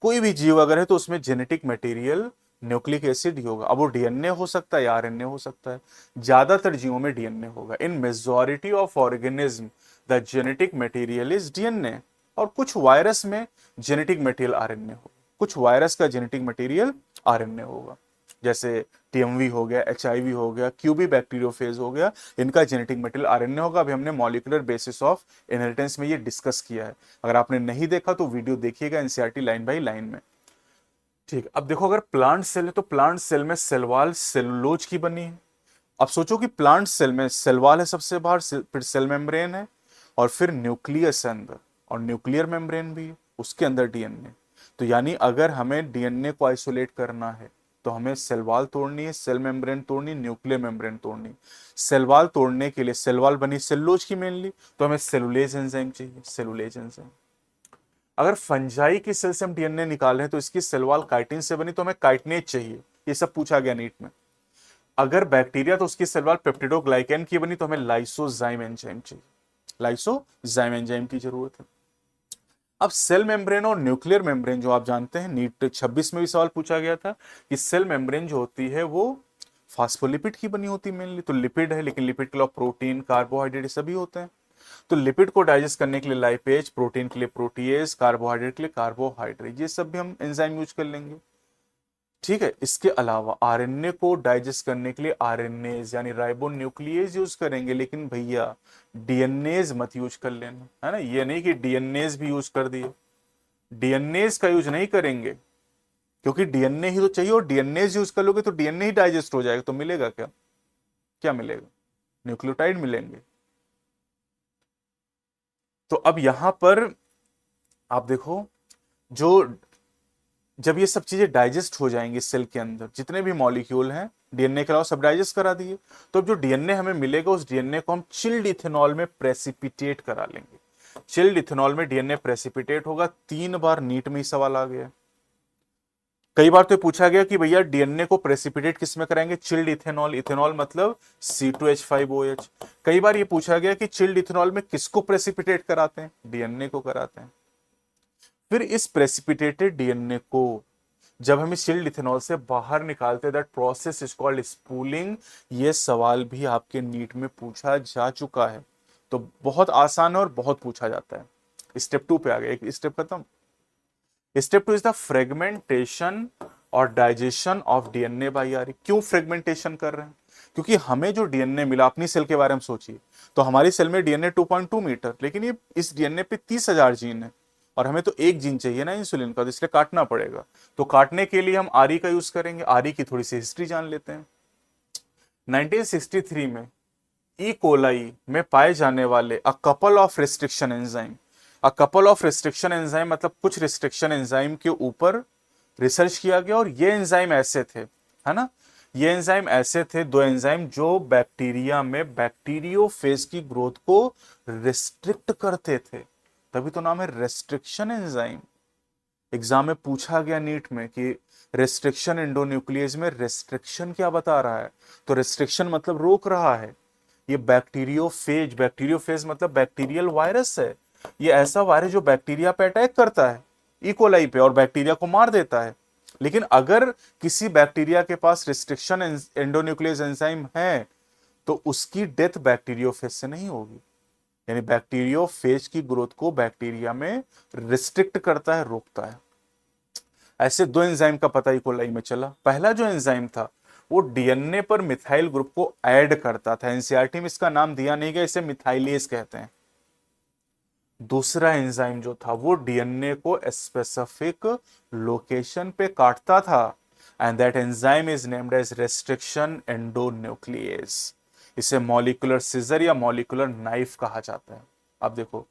कोई भी जीव अगर है तो उसमें जेनेटिक मटेरियल न्यूक्लिक एसिड ही होगा। अब वो डीएनए हो सकता है या आरएनए हो सकता है, ज्यादातर जीवों में डीएनए होगा। इन majority of organism the genetic material is DNA, और कुछ वायरस में जेनेटिक मटेरियल आरएनए होगा, कुछ वायरस का जेनेटिक मटेरियल आरएनए होगा, जैसे टीएमवी हो गया, एचआईवी हो गया, क्यूबी बैक्टीरियोफेज हो गया, इनका जेनेटिक मटेरियल आरएनए होगा। अभी हमने मॉलिक्यूलर बेसिस ऑफ इनहेरिटेंस में ये डिस्कस किया है, अगर आपने नहीं देखा तो वीडियो देखिएगा एनसीईआरटी लाइन बाय लाइन में। ठीक, अब देखो अगर प्लांट सेल है तो प्लांट सेल में सेल वॉल सेलुलोज की बनी है। अब सोचो कि प्लांट सेल में सेल वॉल है सबसे बाहर, फिर सेल मेम्ब्रेन है, और फिर न्यूक्लियस है अंदर, और न्यूक्लियर मेम्ब्रेन भी है, उसके अंदर डीएनए। तो यानी अगर हमें डीएनए को आइसोलेट करना है तो हमें सेल वॉल तोड़नी है, सेल मेम्ब्रेन तोड़नी, न्यूक्लियर मेम्ब्रेन तोड़नी। सेल वॉल तोड़ने के लिए सेल वॉल बनी सेलुलोज की मेनली, तो हमें सेलुलेज एंजाइम चाहिए, सेलुलेज एंजाइम। अगर फंजाई की सेल से हम डीएनए निकाल रहे हैं तो इसकी सेल वॉल काइटिन से बनी, तो हमें काइटनेज चाहिए, ये सब पूछा गया नीट में। अगर बैक्टीरिया तो उसकी सेल वॉल पेप्टिडोग्लाइकेन की बनी, तो हमें लाइसोजाइम एंजाइम चाहिए, लाइसोजाइम एंजाइम की जरूरत है। अब सेल मेम्ब्रेन और न्यूक्लियर मेम्ब्रेन जो आप जानते हैं, नीट 26 में भी सवाल पूछा गया था कि सेल मेम्ब्रेन जो होती है वो फास्फोलिपिड की बनी होती है मेनली, तो लिपिड है, लेकिन लिपिड के अलावा प्रोटीन, कार्बोहाइड्रेट सभी होते हैं। तो लिपिड को डाइजेस्ट करने के लिए लाइपेज, प्रोटीन के लिए प्रोटीएज, कार्बोहाइड्रेट के लिए कार्बोहाइड्रेट, ये सब भी हम एंजाइम यूज कर लेंगे। ठीक है, इसके अलावा आरएनए को डाइजेस्ट करने के लिए आरएनएज यानी राइबो न्यूक्लियेज यूज करेंगे, लेकिन भैया डीएनएज मत यूज कर लेना, है ना, ये नहीं कि डीएनएज भी यूज कर दिए, डीएनएज का यूज नहीं करेंगे, क्योंकि डीएनए ही तो चाहिए, और डीएनएज यूज कर लोगे तो डीएनए ही डाइजेस्ट हो जाएगा, तो मिलेगा क्या, क्या मिलेगा, न्यूक्लियोटाइड मिलेंगे। तो अब यहां पर आप देखो, जो जब ये सब चीजें डाइजेस्ट हो जाएंगी सेल के अंदर, जितने भी मॉलिक्यूल हैं डीएनए के अलावा सब डाइजेस्ट करा दिए, तो अब जो डीएनए हमें मिलेगा उस डीएनए को हम चिल्ड इथेनॉल में प्रेसिपिटेट करा लेंगे। चिल्ड इथेनॉल में डीएनए प्रेसिपिटेट होगा। 3 बार नीट में ही सवाल आ गया, कई बार तो पूछा गया कि भैया डीएनए को प्रेसिपिटेट किस में कराएंगे, चिल्ड इथेनॉल, इथेनॉल मतलब C2H5OH। कई बार ये पूछा गया कि चिल्ड इथेनॉल में किसको प्रेसिपिटेट कराते हैं, डीएनए को कराते हैं। फिर इस प्रेसिपिटेटेड डीएनए को जब हम इस चिल्ड इथेनॉल से बाहर निकालते हैं, that process is called spooling. ये सवाल भी आपके नीट में पूछा जा चुका है, तो बहुत आसान है और बहुत पूछा जाता है। स्टेप 2 पे आ गया, एक स्टेप खत्म। स्टेप 2 इज द फ्रेगमेंटेशन और डाइजेशन ऑफ डीएनए बाय आरई। क्यों फ्रेगमेंटेशन कर रहे हैं, क्योंकि हमें जो डीएनए मिला, अपनी सेल के बारे में सोचिए, तो हमारी सेल में डीएनए 2.2 मीटर, लेकिन ये इस डीएनए पे 30,000 जीन है, और हमें तो एक जीन चाहिए ना इंसुलिन का, तो इसलिए काटना पड़ेगा। तो काटने के लिए हम आरई का यूज करेंगे। आरई की थोड़ी सी हिस्ट्री जान लेते हैं। 1963 में ई कोलाई में पाए जाने वाले a couple of restriction enzyme, a couple of restriction enzyme मतलब कुछ रिस्ट्रिक्शन एंजाइम के ऊपर रिसर्च किया गया और ये एंजाइम ऐसे थे, है ना, ये एंजाइम ऐसे थे, दो एंजाइम जो बैक्टीरिया में बैक्टीरियोफेज की ग्रोथ को रिस्ट्रिक्ट करते थे, तभी तो नाम है रेस्ट्रिक्शन एंजाइम। एग्जाम में पूछा गया नीट में कि रेस्ट्रिक्शन एंडोन्यूक्लियस में रेस्ट्रिक्शन क्या बता रहा है, तो रेस्ट्रिक्शन मतलब रोक रहा है। ये बैक्टीरियोफेज, बैक्टीरियोफेज मतलब बैक्टीरियल वायरस है, ये ऐसा वायरस जो बैक्टीरिया पे अटैक करता है, इकोलाई पे, और बैक्टीरिया को मार देता है। लेकिन अगर किसी बैक्टीरिया के पास रिस्ट्रिक्शन एंडोन्यूक्लियस एंजाइम है तो उसकी डेथ बैक्टीरियोफेज से नहीं होगी, यानी बैक्टीरियोफेज की ग्रोथ को बैक्टीरिया में रिस्ट्रिक्ट करता है, रोकता है। ऐसे दो एंजाइम का पता इकोलाई में चला। पहला जो एंजाइम था वो डीएनए पर मिथाइल ग्रुप को ऐड करता था, एनसीईआरटी में इसका नाम दिया नहीं गया, इसे मिथाइलेज कहते हैं। दूसरा एंजाइम जो था वो डीएनए को स्पेसिफिक लोकेशन पे काटता था, and that enzyme is named as restriction endonuclease. इसे मॉलिक्यूलर सीजर या मॉलिक्यूलर नाइफ कहा जाता है। अब देखो,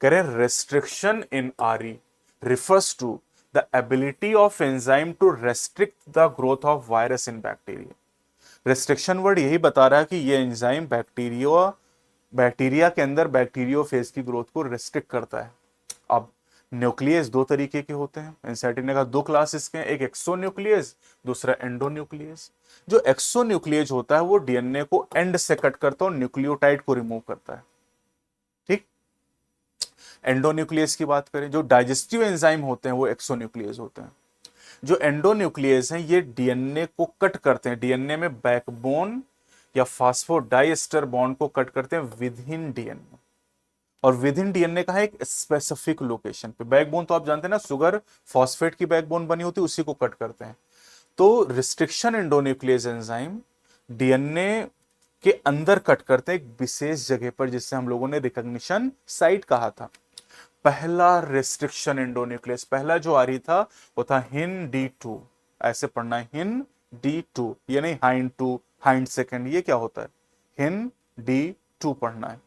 कह रहे restriction in RE refers to the ability of enzyme to restrict the growth of virus in bacteria। Restriction word यही बता रहा है कि ये एंजाइम बैक्टीरिया के अंदर बैक्टीरियोफेज की ग्रोथ को रेस्ट्रिक्ट करता है। अब न्यूक्लियस दो तरीके के होते हैं, एनसीईआरटी ने कहा दो क्लास इसके हैं, एक एक्सोन्यूक्लियस, दूसरा एंडोन्यूक्लियस। जो एक्सोन्यूक्लियस होता है वो डीएनए को एंड से कट करता है और न्यूक्लियोटाइड को रिमूव करता है, ठीक। एंडोन्यूक्लियस की बात करें, जो डाइजेस्टिव एंजाइम होते हैं वो एक्सोन्यूक्लियस होते हैं। जो एंडोन्यूक्लियस हैं ये डीएनए को कट करते हैं, डीएनए में बैकबोन या फास्फोडाइएस्टर बॉन्ड को कट करते हैं विद इन डीएनए, और विद इन डीएनए का है एक स्पेसिफिक लोकेशन पे। बैकबोन तो आप जानते हैं ना, शुगर फॉस्फेट की बैकबोन बनी होती है, उसी को कट करते हैं। तो रिस्ट्रिक्शन एंडोन्यूक्लियस एंजाइम डीएनए के अंदर कट करते हैं एक विशेष जगह पर, जिससे हम लोगों ने रिकॉग्निशन साइट कहा था। पहला रेस्ट्रिक्शन एंडोन्यूक्लियस, पहला जो आ रही था वो था हिन D2, ऐसे पढ़ना है हिन D2, ये नहीं हाइंड टू, हाइंड सेकेंड, ये क्या होता है, हिन D2 पढ़ना है।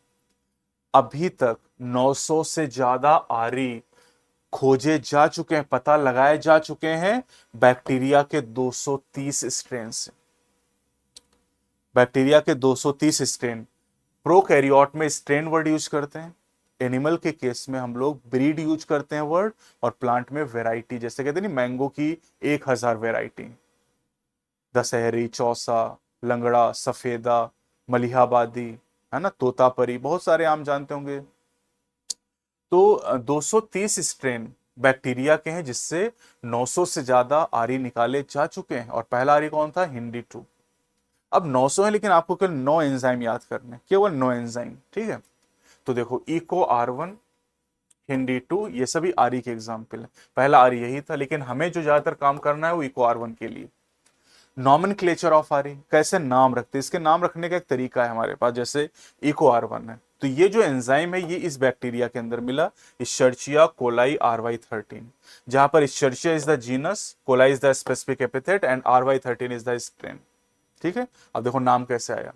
अभी तक 900 से ज्यादा आरी खोजे जा चुके हैं, पता लगाए जा चुके हैं बैक्टीरिया के 230 स्ट्रेन से। बैक्टीरिया के 230 स्ट्रेन। प्रोकैरियोट में स्ट्रेन वर्ड यूज करते हैं, एनिमल के केस में हम लोग ब्रीड यूज करते हैं वर्ड, और प्लांट में वेराइटी, जैसे कहते हैं नहीं मैंगो की 1000 वेराइटी, दशहरी, चौसा, लंगड़ा, सफेदा, मलिहाबादी, है ना, तोतापरी, बहुत सारे आम जानते होंगे। तो 230 स्ट्रेन बैक्टीरिया के हैं, जिससे 900 से ज्यादा आरी निकाले जा चुके हैं, और पहला आरी कौन था, हिंदी 2। अब 900 है, लेकिन आपको केवल 9 एंजाइम याद करने, केवल 9 एंजाइम, ठीक है। तो देखो इको R1, हिंदी 2, ये सभी आरी के एग्जाम्पल है। पहला आरी यही था, लेकिन हमें जो ज्यादातर काम करना है वो इको R1 के लिए। नॉमेनक्लेचर ऑफ आरी, कैसे नाम रखते हैं, इसके नाम रखने का एक तरीका है हमारे पास। जैसे इको R1 है, तो ये जो एंजाइम है ये इस बैक्टीरिया के अंदर मिला, इश्चर्चिया कोलाई RY13, जहां पर Escherichia is the genus, coli is the specific epithet, and RY13 is the strain, ठीक है। अब देखो नाम कैसे आया।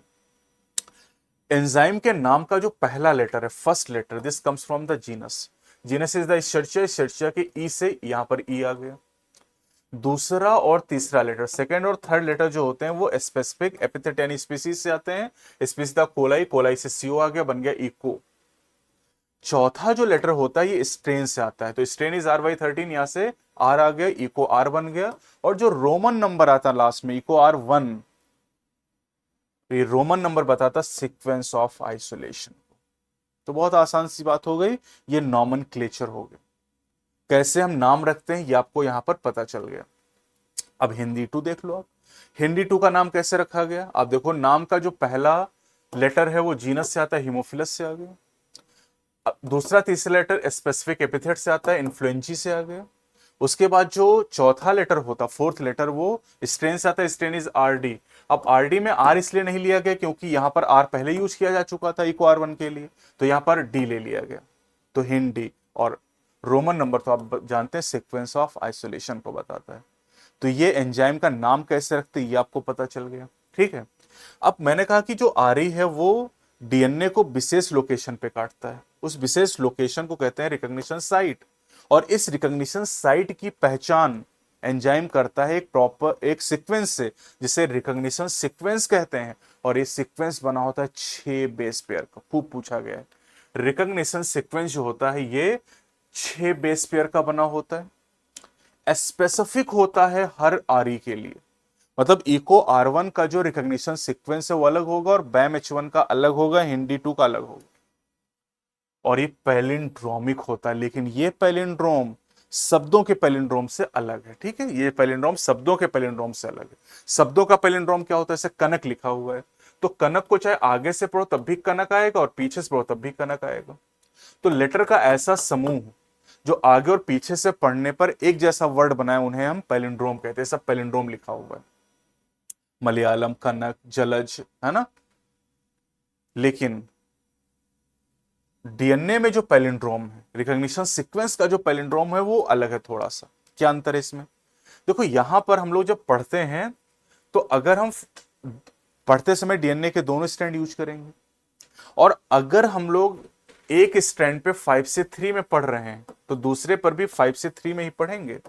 एंजाइम के नाम का जो पहला लेटर है, first letter, this comes from the genus, genus is the Escherichia, Escherichia के ई से यहां पर ई आ गया। दूसरा और तीसरा लेटर, सेकंड और थर्ड लेटर जो होते हैं वो स्पेसिफिक एपिथेट यानी स्पीसीज से आते हैं, स्पीसीज द कोलाई, कोलाई से सीओ आ गया, बन गया इको। चौथा जो लेटर होता है ये स्ट्रेन से आता है, तो स्ट्रेन इज RY13, यहां से आर आ गया, इको आर बन गया। और जो रोमन नंबर आता है लास्ट में, इको R1, ये रोमन नंबर बताता सीक्वेंस ऑफ आइसोलेशन। तो बहुत आसान सी बात हो गई, ये नॉमेनक्लेचर हो गया, कैसे हम नाम रखते हैं ये आपको यहां पर पता चल गया। अब हिंदी 2 देख लो आप, हिंदी 2 का नाम कैसे रखा गया। आप देखो नाम का जो पहला लेटर है वो जीनस से आता है, हिमोफिलस से आ गया। अब दूसरा तीसरा लेटर स्पेसिफिक एपिथेट से आता है, इन्फ्लुएंजी से आ गया। उसके बाद जो चौथा लेटर होता, फोर्थ लेटर, वो स्ट्रेन से आता है, स्ट्रेन इज RD। अब RD में R इसलिए नहीं लिया गया क्योंकि यहां पर R पहले यूज किया जा चुका था इको R1 के लिए, तो यहां पर D ले लिया गया, तो हिंदी। और रोमन नंबर तो आप जानते हैं सीक्वेंस ऑफ आइसोलेशन को बताता है। तो ये एंजाइम का नाम कैसे रखते हैं ये आपको पता चल गया, ठीक है। अब मैंने कहा कि जो आरी है वो डीएनए को विशेष लोकेशन पे काटता है, उस विशेष लोकेशन को कहते हैं रिकॉग्निशन साइट। और इस रिकॉग्निशन साइट की पहचान एंजाइम करता है एक प्रॉपर एक सीक्वेंस से, जिसे रिकॉग्निशन सीक्वेंस कहते हैं। और ये सीक्वेंस बना होता है 6 बेस पेयर का। खूब पूछा गया है। रिकॉग्निशन सीक्वेंस जो होता है ये 6 बेस पेयर का बना होता है। स्पेसिफिक होता है हर आरई के लिए। मतलब इको R1 का जो रिकॉग्निशन सीक्वेंस है वो अलग होगा और बैम H1 का अलग होगा, हिंदी 2 का अलग होगा। और ये पैलिंड्रोमिक होता है, लेकिन ये पैलिंड्रोम शब्दों के पैलिंड्रोम से अलग है। ठीक है, ये पैलिंड्रोम शब्दों के पैलिंड्रोम से अलग है। शब्दों का पैलिंड्रोम क्या होता है? जैसे कनक लिखा हुआ है, तो कनक को चाहे आगे से पढ़ो तब भी कनक आएगा और पीछे से पढ़ो तब भी कनक आएगा। तो लेटर का ऐसा समूह जो आगे और पीछे से पढ़ने पर एक जैसा वर्ड बनाए, उन्हें हम पैलिंड्रोम कहते हैं। सब पैलिंड्रोम लिखा हुआ है, मलयालम, कनक, जलज, है ना। लेकिन डीएनए में जो पैलिंड्रोम है, रिकॉग्निशन सीक्वेंस का जो पैलिंड्रोम है, वो अलग है थोड़ा सा। क्या अंतर है इसमें? देखो यहां पर हम लोग जब पढ़ते हैं तो अगर हम पढ़ते समय डीएनए के दोनों स्ट्रैंड यूज करेंगे, और अगर हम लोग एक स्ट्रैंड पे 5 से 3 में पढ़ रहे हैं तो दूसरे पर भी 5 से 3 में ही पढ़ेंगे।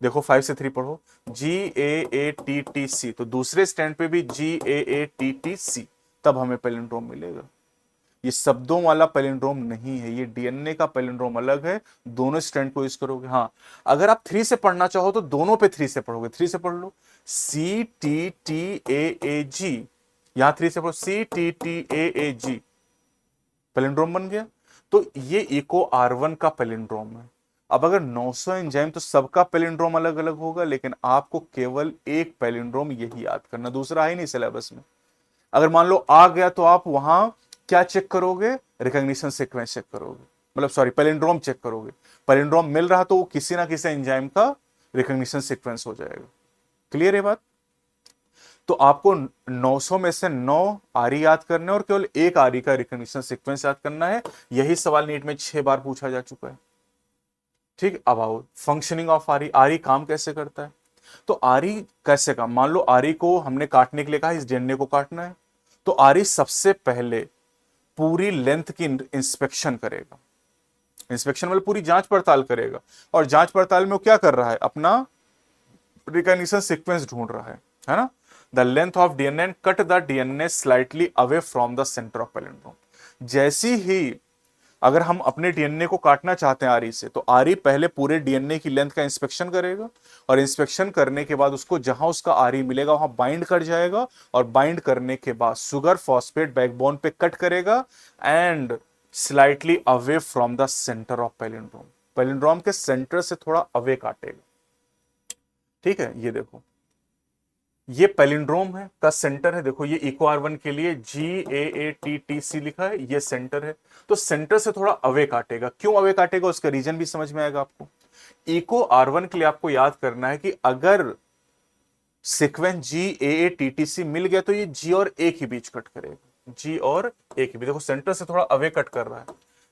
देखो 5 से 3 पढ़ो, GAATTC, तो दूसरे स्टैंड पे भी GAATTC, तब हमें पैलिंड्रोम मिलेगा। ये शब्दों वाला पैलिंड्रोम नहीं है, ये डीएनए का पैलिंड्रोम अलग है। दोनों स्टैंड को यूज करोगे। हाँ, अगर आप 3 से पढ़ना चाहो तो दोनों पे 3 से पढ़ोगे। 3 से पढ़ लो, CTTAAG, यहां 3 से पढ़ो, CTTAAG, पैलिंड्रोम बन गया। तो ये इको R1 का पैलिंड्रोम है। अब अगर 900 एंजाइम तो सबका पैलिंड्रोम अलग अलग होगा, लेकिन आपको केवल एक पैलिंड्रोम यही याद करना, दूसरा है ही नहीं सिलेबस में। अगर मान लो आ गया तो आप वहां क्या चेक करोगे? रिकॉग्निशन सीक्वेंस चेक करोगे, मतलब सॉरी पैलिंड्रोम चेक करोगे। पैलिंड्रोम मिल रहा तो वो किसी ना किसी एंजाइम का रिकॉग्निशन सीक्वेंस हो जाएगा। क्लियर है बात? तो आपको 900 में से 9 आरी याद करने और केवल एक आरी का रिकॉग्निशन सीक्वेंस याद करना है। यही सवाल नीट में 6 बार पूछा जा चुका है। ठीक, अब आओ फंक्शनिंग ऑफ आरी। आरी काम कैसे करता है? तो आरी कैसे काम, मान लो आरी को हमने काटने के लिए कहा, इस डीएनए को काटना है, तो आरी सबसे पहले पूरी लेंथ की इंस्पेक्शन करेगा। इंस्पेक्शन मतलब पूरी जांच पड़ताल करेगा। और जांच पड़ताल में वो क्या कर रहा है? अपना रिकॉग्निशन सीक्वेंस ढूंढ रहा है ना। The length of DNA and cut the DNA slightly away from the centre of palindrome. जैसी ही अगर हम अपने डीएनए को काटना चाहते हैं आरी से, तो आरी पहले पूरे डीएनए की लेंथ का इंस्पेक्शन करेगा, और इंस्पेक्शन करने के बाद उसको जहां उसका आरी मिलेगा वहां बाइंड कर जाएगा, और बाइंड करने के बाद सुगर फॉस्फेट बैकबोन पे कट करेगा and slightly away from the centre of palindrome. Palindrome के सेंटर से थोड़ा अवे काटेगा। ठीक है, ये देखो, ये पैलिंड्रोम है का सेंटर है। देखो ये इको R1 के लिए GAATTC लिखा है, ये सेंटर है। तो सेंटर से थोड़ा अवे काटेगा। क्यों अवे काटेगा उसका रीजन भी समझ में आएगा आपको। इको R1 के लिए आपको याद करना है कि अगर सीक्वेंस GAATTC मिल गया तो ये G और A के बीच कट करेगा। G और A के बीच, देखो सेंटर से थोड़ा अवे कट कर रहा है,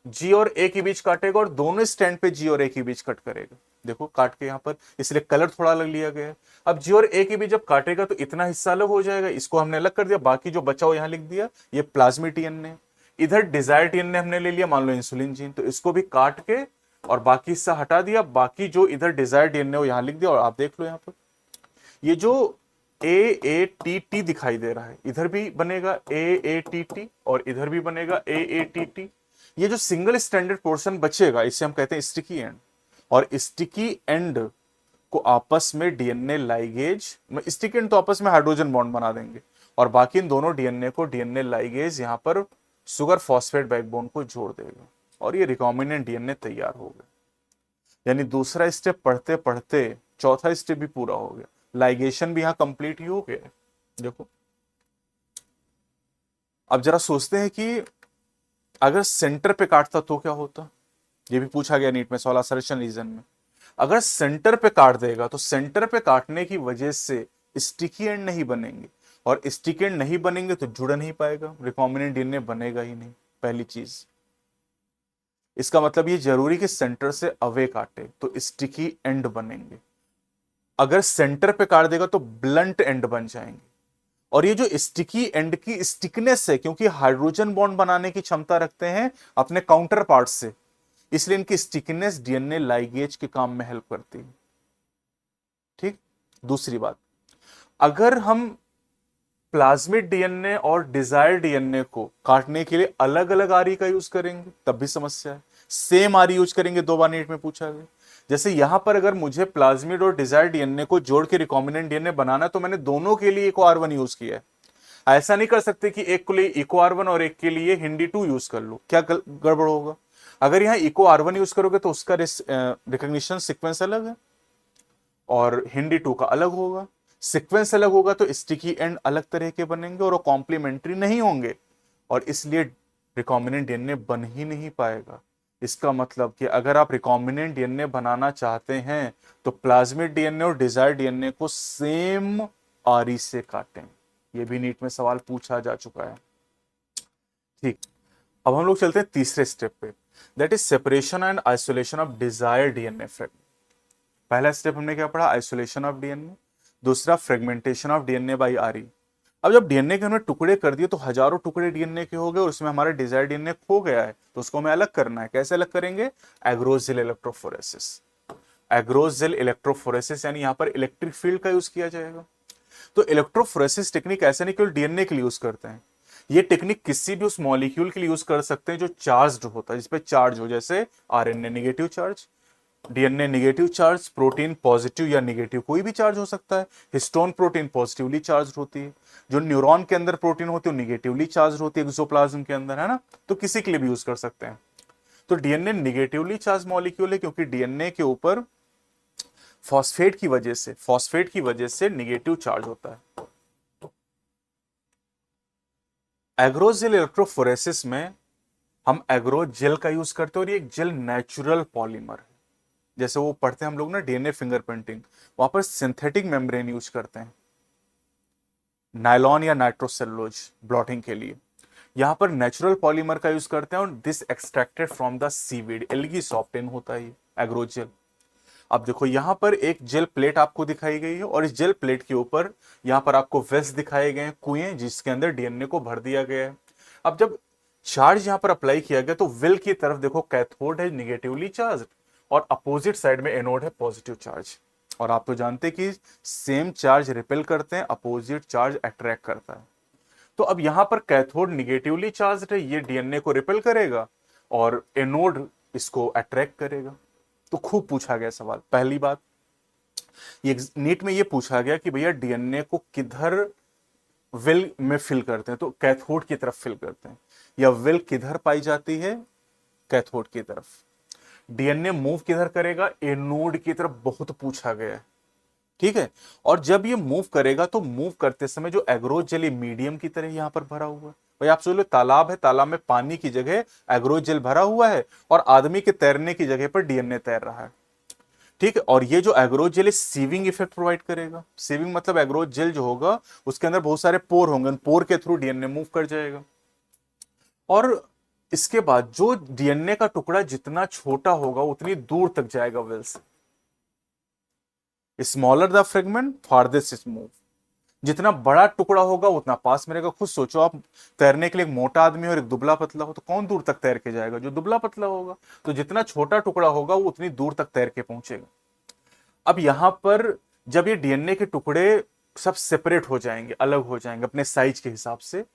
G और A के बीच काटेगा, और दोनों स्टैंड पे G और A के बीच कट करेगा। देखो काट के यहां पर, इसलिए कलर थोड़ा अलग लिया गया है। अब G और A के बीच जब काटेगा तो इतना हिस्सा अलग हो जाएगा, इसको हमने अलग कर दिया, बाकी जो बचा हो यहां लिख दिया, ये प्लाज्मिक डीएनए। इधर डिजायर डीएनए हमने ले लिया, मान लो इंसुलिन जीन, तो इसको भी काट के और बाकी हिस्सा हटा दिया, बाकी जो इधर डिजायर डीएनए हो यहां लिख दिया। और आप देख लो यहां पर ये जो AATT दिखाई दे रहा है, इधर भी बनेगा AATT और इधर भी बनेगा AATT। ये जो सिंगल स्टैंडर्ड पोर्शन बचेगा इसे हम कहते हैं स्टिकी एंड। और स्टिकी एंड को आपस में डीएनए लाइगेज, स्टिकी एंड तो आपस में हाइड्रोजन बॉन्ड बना देंगे, और बाकी इन दोनों डीएनए को डीएनए लाइगेज यहां पर सुगर फॉस्फेट बैकबोन को जोड़ देगा, और ये रिकॉम्बिनेंट डीएनए तैयार हो गया। यानी दूसरा स्टेप पढ़ते पढ़ते चौथा स्टेप भी पूरा हो गया, लाइगेशन भी यहां कंप्लीट ही हो गया। देखो अब जरा सोचते हैं कि अगर सेंटर पे काटता तो क्या होता। ये भी पूछा गया नीट में सवाल असर्शन रीजन में। अगर सेंटर पे काट देगा तो सेंटर पे काटने की वजह से स्टिकी एंड नहीं बनेंगे, और स्टिकी एंड नहीं बनेंगे तो जुड़ नहीं पाएगा, रिकॉम्बिनेंट डीएनए बनेगा ही नहीं। पहली चीज, इसका मतलब ये जरूरी कि सेंटर से अवे काटे तो स्टिकी एंड बनेंगे। अगर सेंटर पे काट देगा तो ब्लंट एंड बन जाएंगे, और ये जो स्टिकी एंड की स्टिकनेस है, क्योंकि हाइड्रोजन बॉन्ड बनाने की क्षमता रखते हैं अपने काउंटर पार्ट से, इसलिए इनकी स्टिकनेस डीएनए लाइगेज के काम में हेल्प करती है। ठीक। दूसरी बात, अगर हम प्लाज्मिड डीएनए और डिजायर डीएनए को काटने के लिए अलग अलग आरी का यूज करेंगे तब भी समस्या है। सेम आरी यूज करेंगे, 2 बार नीट में पूछा गया। जैसे यहां पर अगर मुझे प्लाज्मिड और डिजायर डीएनए को जोड़ के रिकॉम्बिनेंट डीएनए बनाना है, तो मैंने दोनों के लिए इको R1 यूज किया है। ऐसा नहीं कर सकते कि एक के लिए इको R1 और एक के लिए हिंदी 2 यूज कर लो, क्या गड़बड़ होगा? अगर यहां इको R1 यूज करोगे तो उसका रिकॉग्निशन सीक्वेंस अलग है और हिंदी 2 का अलग होगा। सीक्वेंस अलग होगा तो स्टिकी एंड अलग तरह के बनेंगे और वो कॉम्प्लीमेंट्री नहीं होंगे, और इसलिए रिकॉम्बिनेंट डीएनए बन ही नहीं पाएगा। इसका मतलब कि अगर आप रिकॉम्बिनेंट डीएनए बनाना चाहते हैं तो प्लाज्मिड डीएनए और डिजायर डीएनए को सेम आरी से काटें। ये भी नीट में सवाल पूछा जा चुका है। ठीक। अब हम लोग चलते हैं तीसरे स्टेप पे, that is separation and isolation of desire DNA fragment. पहला स्टेप हमने क्या पढ़ा? Isolation of DNA. दूसरा फ्रेगमेंटेशन ऑफ डीएनए बाय आरी। अब जब डीएनए के हमने टुकड़े कर दिए तो हजारों टुकड़े डीएनए के हो गए और उसमें हमारा डिजायर डीएनए खो गया है, तो उसको हमें अलग करना है। कैसे अलग करेंगे? एग्रोजेल इलेक्ट्रोफोरेसिस। एग्रोजेल इलेक्ट्रोफोरेसिस यानी यहां पर इलेक्ट्रिक फील्ड का यूज किया जाएगा। तो इलेक्ट्रोफोरेसिस टेक्निक ऐसे नहीं केवल डीएनए के लिए यूज करते हैं, ये टेक्निक किसी भी उस मॉलिक्यूल के लिए यूज कर सकते हैं जो चार्ज्ड होता है, जिसपे चार्ज हो, जैसे RNA negative charge, DNA negative charge, protein positive या नेगेटिव कोई भी चार्ज हो सकता है। हिस्टोन प्रोटीन पॉजिटिवली चार्ज होती है, जो न्यूरॉन के अंदर प्रोटीन होती है वो नेगेटिवली चार्ज होती है एक्सोप्लाज्म के अंदर, है ना। तो किसी के लिए भी यूज कर सकते हैं। तो डीएनए नेगेटिवली चार्ज मॉलिक्यूल है क्योंकि डीएनए के ऊपर फॉस्फेट की वजह से नेगेटिव चार्ज होता है। एग्रोजेल इलेक्ट्रोफोरेसिस में हम एग्रोजेल का यूज करते हैं और ये एक जेल नेचुरल पॉलीमर है। जैसे वो पढ़ते हैं हम लोग ना डीएनए फिंगरप्रिंटिंग, वहां पर सिंथेटिक मेम्ब्रेन यूज करते हैं, नायलॉन या नाइट्रोसेलुलोज ब्लॉटिंग के लिए। यहां पर नेचुरल पॉलीमर का यूज करते हैं और this extracted from the seaweed, algae soften होता है ये एग्रोजेल। अब देखो यहां पर एक जेल प्लेट आपको दिखाई गई है और इस जेल प्लेट के ऊपर यहां पर आपको वेल्स दिखाए गए हैं, कुएं, जिसके अंदर डीएनए को भर दिया गया है। अब जब चार्ज यहां पर अप्लाई किया गया तो वेल की तरफ देखो कैथोड है नेगेटिवली चार्ज और अपोजिट साइड में एनोड है पॉजिटिव चार्ज। और आप तो जानते कि सेम चार्ज रिपेल करते हैं, अपोजिट चार्ज अट्रैक्ट करता है। तो अब यहां पर कैथोड निगेटिवली चार्ज है, ये डीएनए को रिपेल करेगा और एनोड इसको अट्रैक्ट करेगा। तो खूब पूछा गया सवाल। पहली बात, ये नीट में ये पूछा गया कि भैया डीएनए को किधर विल में फिल करते हैं, तो कैथोड की तरफ फिल करते हैं, या विल किधर पाई जाती है? कैथोड की तरफ। डीएनए मूव किधर करेगा? एनोड की तरफ। बहुत पूछा गया है, ठीक है। और जब ये मूव करेगा तो मूव करते समय जो एग्रोजेल मीडियम की तरह यहां पर भरा हुआ है। भाई आप सोच लो तालाब है, तालाब में पानी की जगह एग्रोजेल भरा हुआ है और आदमी के तैरने की जगह पर डीएनए तैर रहा है, ठीक है। और ये जो एग्रोजेल सीविंग इफेक्ट प्रोवाइड करेगा। सीविंग मतलब एग्रोजेल जो होगा उसके अंदर बहुत सारे पोर होंगे, उन पोर के थ्रू डीएनए मूव कर जाएगा। और इसके बाद जो डीएनए का टुकड़ा जितना छोटा होगा उतनी दूर तक जाएगा वेल से। Smaller the fragment farthest it move. जितना बड़ा टुकड़ा होगा उतना पास में रहेगा। खुद सोचो, आप तैरने के लिए एक मोटा आदमी और एक दुबला पतला हो तो कौन दूर तक तैर के जाएगा? जो दुबला पतला होगा। तो जितना छोटा टुकड़ा होगा वो उतनी दूर तक तैर के पहुंचेगा। अब यहां पर जब ये डीएनए के टुकड़े सब सेपरेट हो जाएंगे, अलग हो जाएंगे अपने साइज के हिसाब से,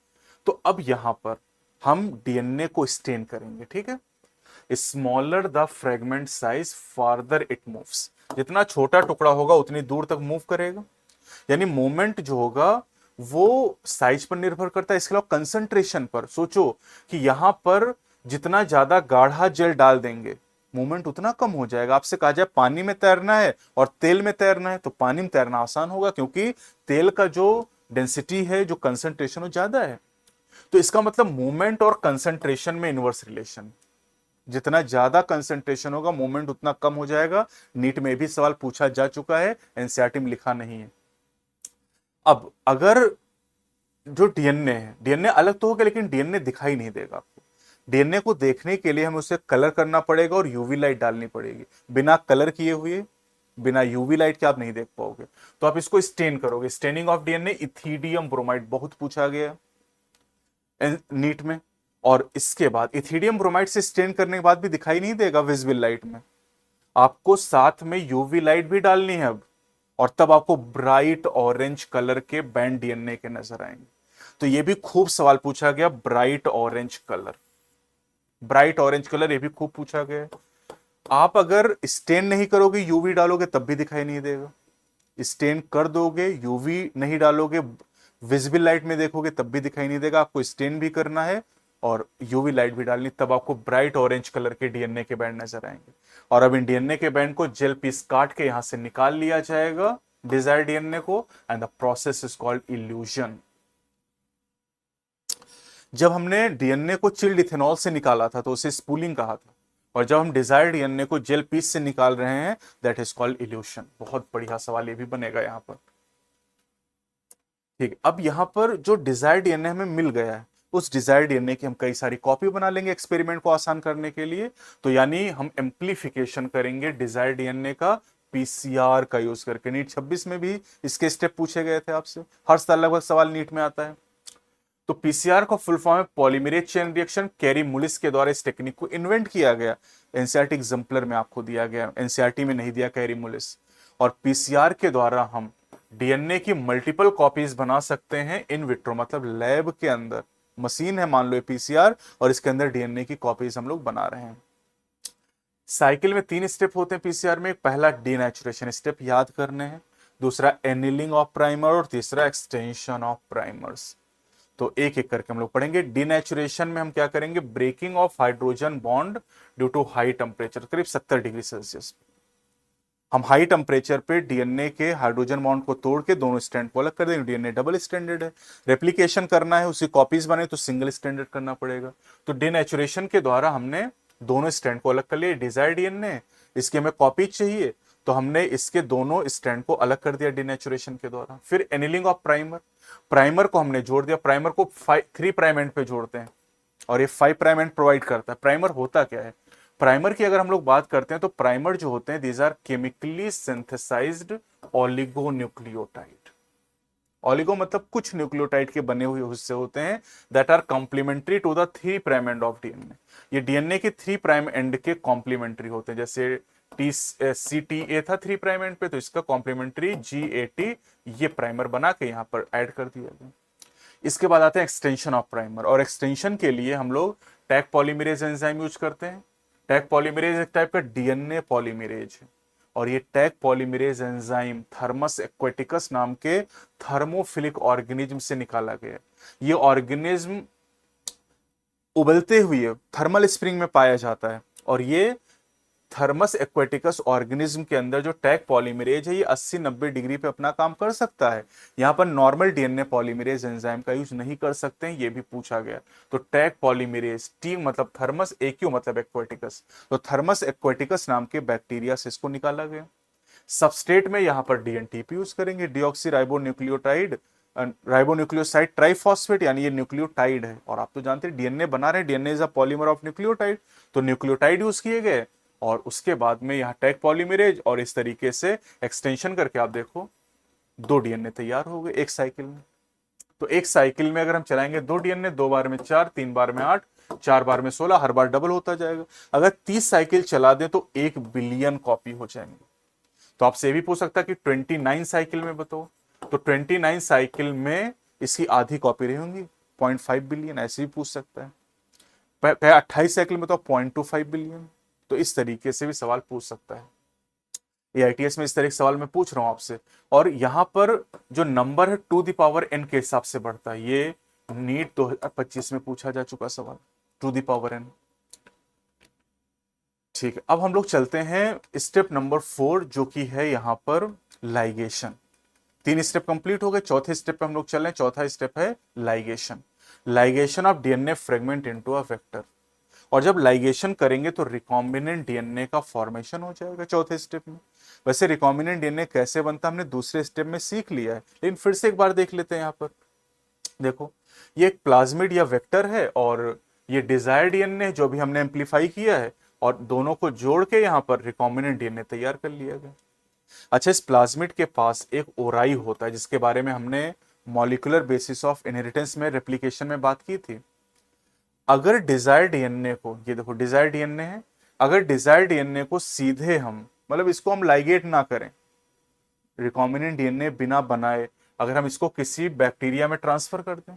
तो अब यहां पर हम डीएनए को स्टेन करेंगे, ठीक है। Smaller the fragment size farther it moves. जितना छोटा टुकड़ा होगा उतनी दूर तक मूव करेगा। यानी मूवमेंट जो होगा वो साइज पर निर्भर करता है, इसके अलावा कंसंट्रेशन पर। सोचो कि यहां पर जितना ज्यादा गाढ़ा जेल डाल देंगे मूवमेंट उतना कम हो जाएगा। आपसे कहा जाए पानी में तैरना है और तेल में तैरना है, तो पानी में तैरना आसान होगा क्योंकि तेल का जो डेंसिटी है, जो कंसंट्रेशन वो ज्यादा है। तो इसका मतलब मूवमेंट और कंसंट्रेशन में इनवर्स रिलेशन। जितना ज्यादा कंसंट्रेशन होगा मूवमेंट उतना कम हो जाएगा। नीट में भी सवाल पूछा जा चुका है, एनसीईआरटी में लिखा नहीं है। अब अगर जो डीएनए है, डीएनए अलग तो होगा लेकिन डीएनए दिखाई नहीं देगा आपको। डीएनए को देखने के लिए हमें उसे कलर करना पड़ेगा और यूवी लाइट डालनी पड़ेगी। बिना कलर किए हुए बिना यूवी लाइट के आप नहीं देख पाओगे। तो आप इसको स्टेन करोगे, staining of DNA, ethidium bromide बहुत पूछा गया नीट में। और इसके बाद इथिडियम ब्रोमाइड से स्टेन करने के बाद भी दिखाई नहीं देगा विजिबल लाइट में, आपको साथ में यूवी लाइट भी डालनी है अब, और तब आपको ब्राइट ऑरेंज कलर के बैंड डीएनए के नजर आएंगे। तो ये भी खूब सवाल पूछा गया, bright orange colour, bright orange colour ये भी खूब पूछा गया। आप अगर स्टेन नहीं करोगे, यूवी डालोगे, तब भी दिखाई नहीं देगा। स्टेन कर दोगे, यूवी नहीं डालोगे, विजिबल लाइट में देखोगे तब भी दिखाई नहीं देगा। आपको स्टेन भी करना है और यूवी लाइट भी डालनी, तब आपको ब्राइट ऑरेंज कलर के डीएनए के बैंड नजर आएंगे। और अब इन डीएनए के बैंड को जेल पीस काट के यहां से निकाल लिया जाएगा डिजायर डीएनए को, and the process is called illusion. जब हमने डीएनए को चिल्ड इथेनॉल से निकाला था तो उसे स्पूलिंग कहा था, और जब हम डिजायर्ड डीएनए को जेल पीस से निकाल रहे हैं, दैट इज कॉल्ड इल्यूशन। बहुत बढ़िया सवाल ये भी बनेगा यहां पर। ठीक, अब यहां पर जो डिजायर्ड डीएनए हमें मिल गया है, उस डिजायर्ड डीएनए की हम कई सारी कॉपी बना लेंगे एक्सपेरिमेंट को आसान करने के लिए। तो यानी हम एम्प्लीफिकेशन करेंगे डिजायर्ड डीएनए का पीसीआर का यूज करके। नीट 26 में भी इसके स्टेप पूछे गए थे आपसे, हर साल लगभग सवाल नीट में आता है। तो पीसीआर का फुल फॉर्म है पॉलीमरेज चेन रिएक्शन। कैरी मुलिस के द्वारा इस टेक्निक को इन्वेंट किया गया। एनसीईआरटी एग्जाम्पलर में आपको दिया गया, एनसीईआरटी में नहीं दिया कैरी मुलिस। और पीसीआर के द्वारा हम डीएनए की मल्टीपल कॉपीज बना सकते हैं इन विट्रो, मतलब लैब के अंदर मशीन है, मान लो पीसीआर, और इसके अंदर डीएनए की कॉपीज हम लोग बना रहे हैं। साइकिल में 3 स्टेप होते हैं पीसीआर में। पहला डीनेचुरेशन स्टेप याद करने हैं, दूसरा एनिलिंग ऑफ प्राइमर, और तीसरा एक्सटेंशन ऑफ प्राइमर्स। तो एक एक करके हम लोग पढ़ेंगे। डीनेचुरेशन में हम क्या करेंगे, breaking of hydrogen bond due to high temperature, करीब 70 डिग्री सेल्सियस। हम हाई टेम्परेचर पे डीएनए के हाइड्रोजन बॉन्ड को तोड़ के दोनों स्ट्रैंड को अलग कर देंगे। डीएनए डबल स्ट्रैंडेड है, रेप्लिकेशन करना है, उसकी कॉपीज बने तो सिंगल स्ट्रैंडेड करना पड़ेगा। तो डीनेचुरेशन के द्वारा हमने दोनों स्ट्रैंड को अलग कर लिया। डिजायर्ड डीएनए, इसकी हमें कॉपी चाहिए, तो हमने इसके दोनों स्ट्रैंड को अलग कर दिया डीनेचुरेशन के द्वारा। फिर एनिलिंग ऑफ प्राइमर, प्राइमर को हमने जोड़ दिया। प्राइमर को 3 प्राइम एंड पे जोड़ते हैं और ये 5 प्राइम एंड प्रोवाइड करता है। प्राइमर होता क्या है, प्राइमर की अगर हम लोग बात करते हैं तो प्राइमर जो होते हैं, these are chemically synthesized oligonucleotide. Oligo मतलब कुछ न्यूक्लियोटाइड के बने हुए हिस्से होते हैं, that are complementary to the 3 prime end of DNA. ये डीएनए के 3 प्राइम एंड के कॉम्प्लीमेंट्री होते हैं। जैसे CTA था 3 प्राइम एंड पे, तो इसका कॉम्प्लीमेंट्री GAT ये प्राइमर बना के यहां पर ऐड कर दिया गया। इसके बाद आते हैं एक्सटेंशन ऑफ प्राइमर, और एक्सटेंशन के लिए हम लोग टैग पॉलीमरेज एंजाइम यूज करते हैं। टैग पॉलीमरेज एक टाइप का डीएनए पॉलीमरेज है, और ये tag polymerase enzyme Thermus aquaticus नाम के थर्मोफिलिक ऑर्गेनिज्म से निकाला गया। ये ऑर्गेनिज्म उबलते हुए थर्मल स्प्रिंग में पाया जाता है, और ये थर्मस एक्वेटिकस ऑर्गेनिज्म के अंदर जो टैग पॉलीमरेज है, ये 80-90 डिग्री पे अपना काम कर सकता है। यहां पर नॉर्मल डीएनए पॉलीमरेज एंजाइम का यूज नहीं कर सकते हैं, ये भी पूछा गया। तो टैग पॉलीमरेज, टी मतलब थर्मस, AQ मतलब एक्वेटिकस, तो थर्मस एक्वेटिकस नाम के बैक्टीरिया से इसको निकाला गया। सबस्ट्रेट में यहां पर DNTP यूज करेंगे, डीऑक्सी राइबोन्यूक्लियोटाइड, राइबोन्यूक्लियोसाइड ट्राइफॉस्फेट, यानी ये न्यूक्लियोटाइड है। और आप तो जानते हैं डीएनए बना रहे हैं, DNA is a polymer of nucleotide, तो न्यूक्लियोटाइड यूज किए गए। और उसके बाद में यहाँ टैग पॉलीमरेज, और इस तरीके से एक्सटेंशन करके आप देखो 2 डीएनए तैयार हो गए एक साइकिल में। तो एक साइकिल में अगर हम चलाएंगे 2 डीएनए, 2 बार में 4, 3 बार में 8, 4 बार में 16, हर बार डबल होता जाएगा। अगर 30 साइकिल चला दें तो 1 बिलियन कॉपी हो जाएंगे। तो आपसे ये भी पूछ सकता है कि 29 साइकिल में बताओ, तो 29 साइकिल में इसकी आधी कॉपी रही होंगी, 0.5 बिलियन, ऐसे भी पूछ सकता है। 28 साइकिल में तो 0.25 बिलियन। तो इस तरीके से भी सवाल पूछ सकता है। ये ITS में इस तरह के सवाल मैं पूछ रहा हूं आपसे। और यहां पर जो नंबर है टू द पावर n के हिसाब से बढ़ता है। ये नीट 2025 में पूछा जा चुका सवाल, टू द पावर n। ठीक है, अब हम लोग चलते हैं स्टेप नंबर 4, जो कि है यहां पर लाइगेशन। 3 स्टेप कंप्लीट हो गए, चौथे स्टेप पे हम लोग चल रहे हैं। चौथा स्टेप है ligation, ligation of DNA fragment into a vector. और जब लाइगेशन करेंगे तो रिकॉम्बिनेंट डीएनए का फॉर्मेशन हो जाएगा चौथे स्टेप में। वैसे रिकॉम्बिनेंट डीएनए कैसे बनता हमने दूसरे स्टेप में सीख लिया है, लेकिन फिर से एक बार देख लेते हैं। यहाँ पर देखो, ये एक प्लाज्मिड या वेक्टर है, और ये डिजायर्ड डीएनए जो भी हमने एम्पलीफाई किया है, और दोनों को जोड़ के यहाँ पर रिकॉम्बिनेंट डीएनए तैयार कर लिया गया। अच्छा, इस प्लाज्मिड के पास एक ओराई होता है जिसके बारे में हमने मॉलिक्यूलर बेसिस ऑफ इनहेरिटेंस में रेप्लिकेशन में बात की थी। अगर डिजायर डीएनए को, ये देखो डिजायर डीएनए है, अगर डिजायर डीएनए को सीधे हम, मतलब इसको हम लाइगेट ना करें, रिकॉम्बिनेंट डीएनए बिना बनाए अगर हम इसको किसी बैक्टीरिया में ट्रांसफर कर दें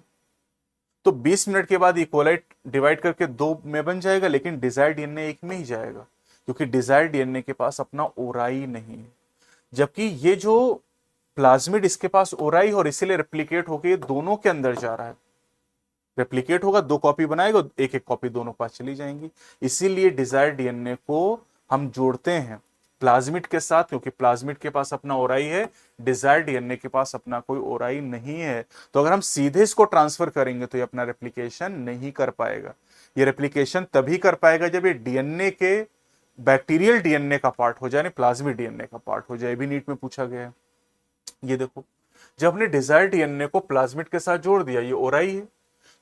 तो 20 मिनट के बाद इकोलाई डिवाइड करके दो में बन जाएगा, लेकिन डिजायर डीएनए एक में ही जाएगा, क्योंकि डिजायर डीएनए के पास अपना ओराई नहीं है। जबकि ये जो प्लाज्मिड, इसके पास ओराई और इसीलिए रेप्लिकेट होकर ये दोनों के अंदर जा रहा है। रेप्लिकेट होगा, दो कॉपी बनाएगा, एक एक कॉपी दोनों पास चली जाएंगी। इसीलिए डिजायर डीएनए को हम जोड़ते हैं प्लाज्मिड के साथ, क्योंकि प्लाज्मिड के पास अपना ओराई है, डिजायर डीएनए के पास अपना कोई ओराई नहीं है। तो अगर हम सीधे इसको ट्रांसफर करेंगे तो ये अपना रेप्लिकेशन नहीं कर पाएगा। ये रेप्लिकेशन तभी कर पाएगा जब ये डीएनए के बैक्टीरियल डीएनए का पार्ट हो जाए, प्लाज्मिड डीएनए का पार्ट हो जाए। भी नीट में पूछा गया है। ये देखो, जब हमने डिजायर डीएनए को प्लाज्मिड के साथ जोड़ दिया, ये ओराई है,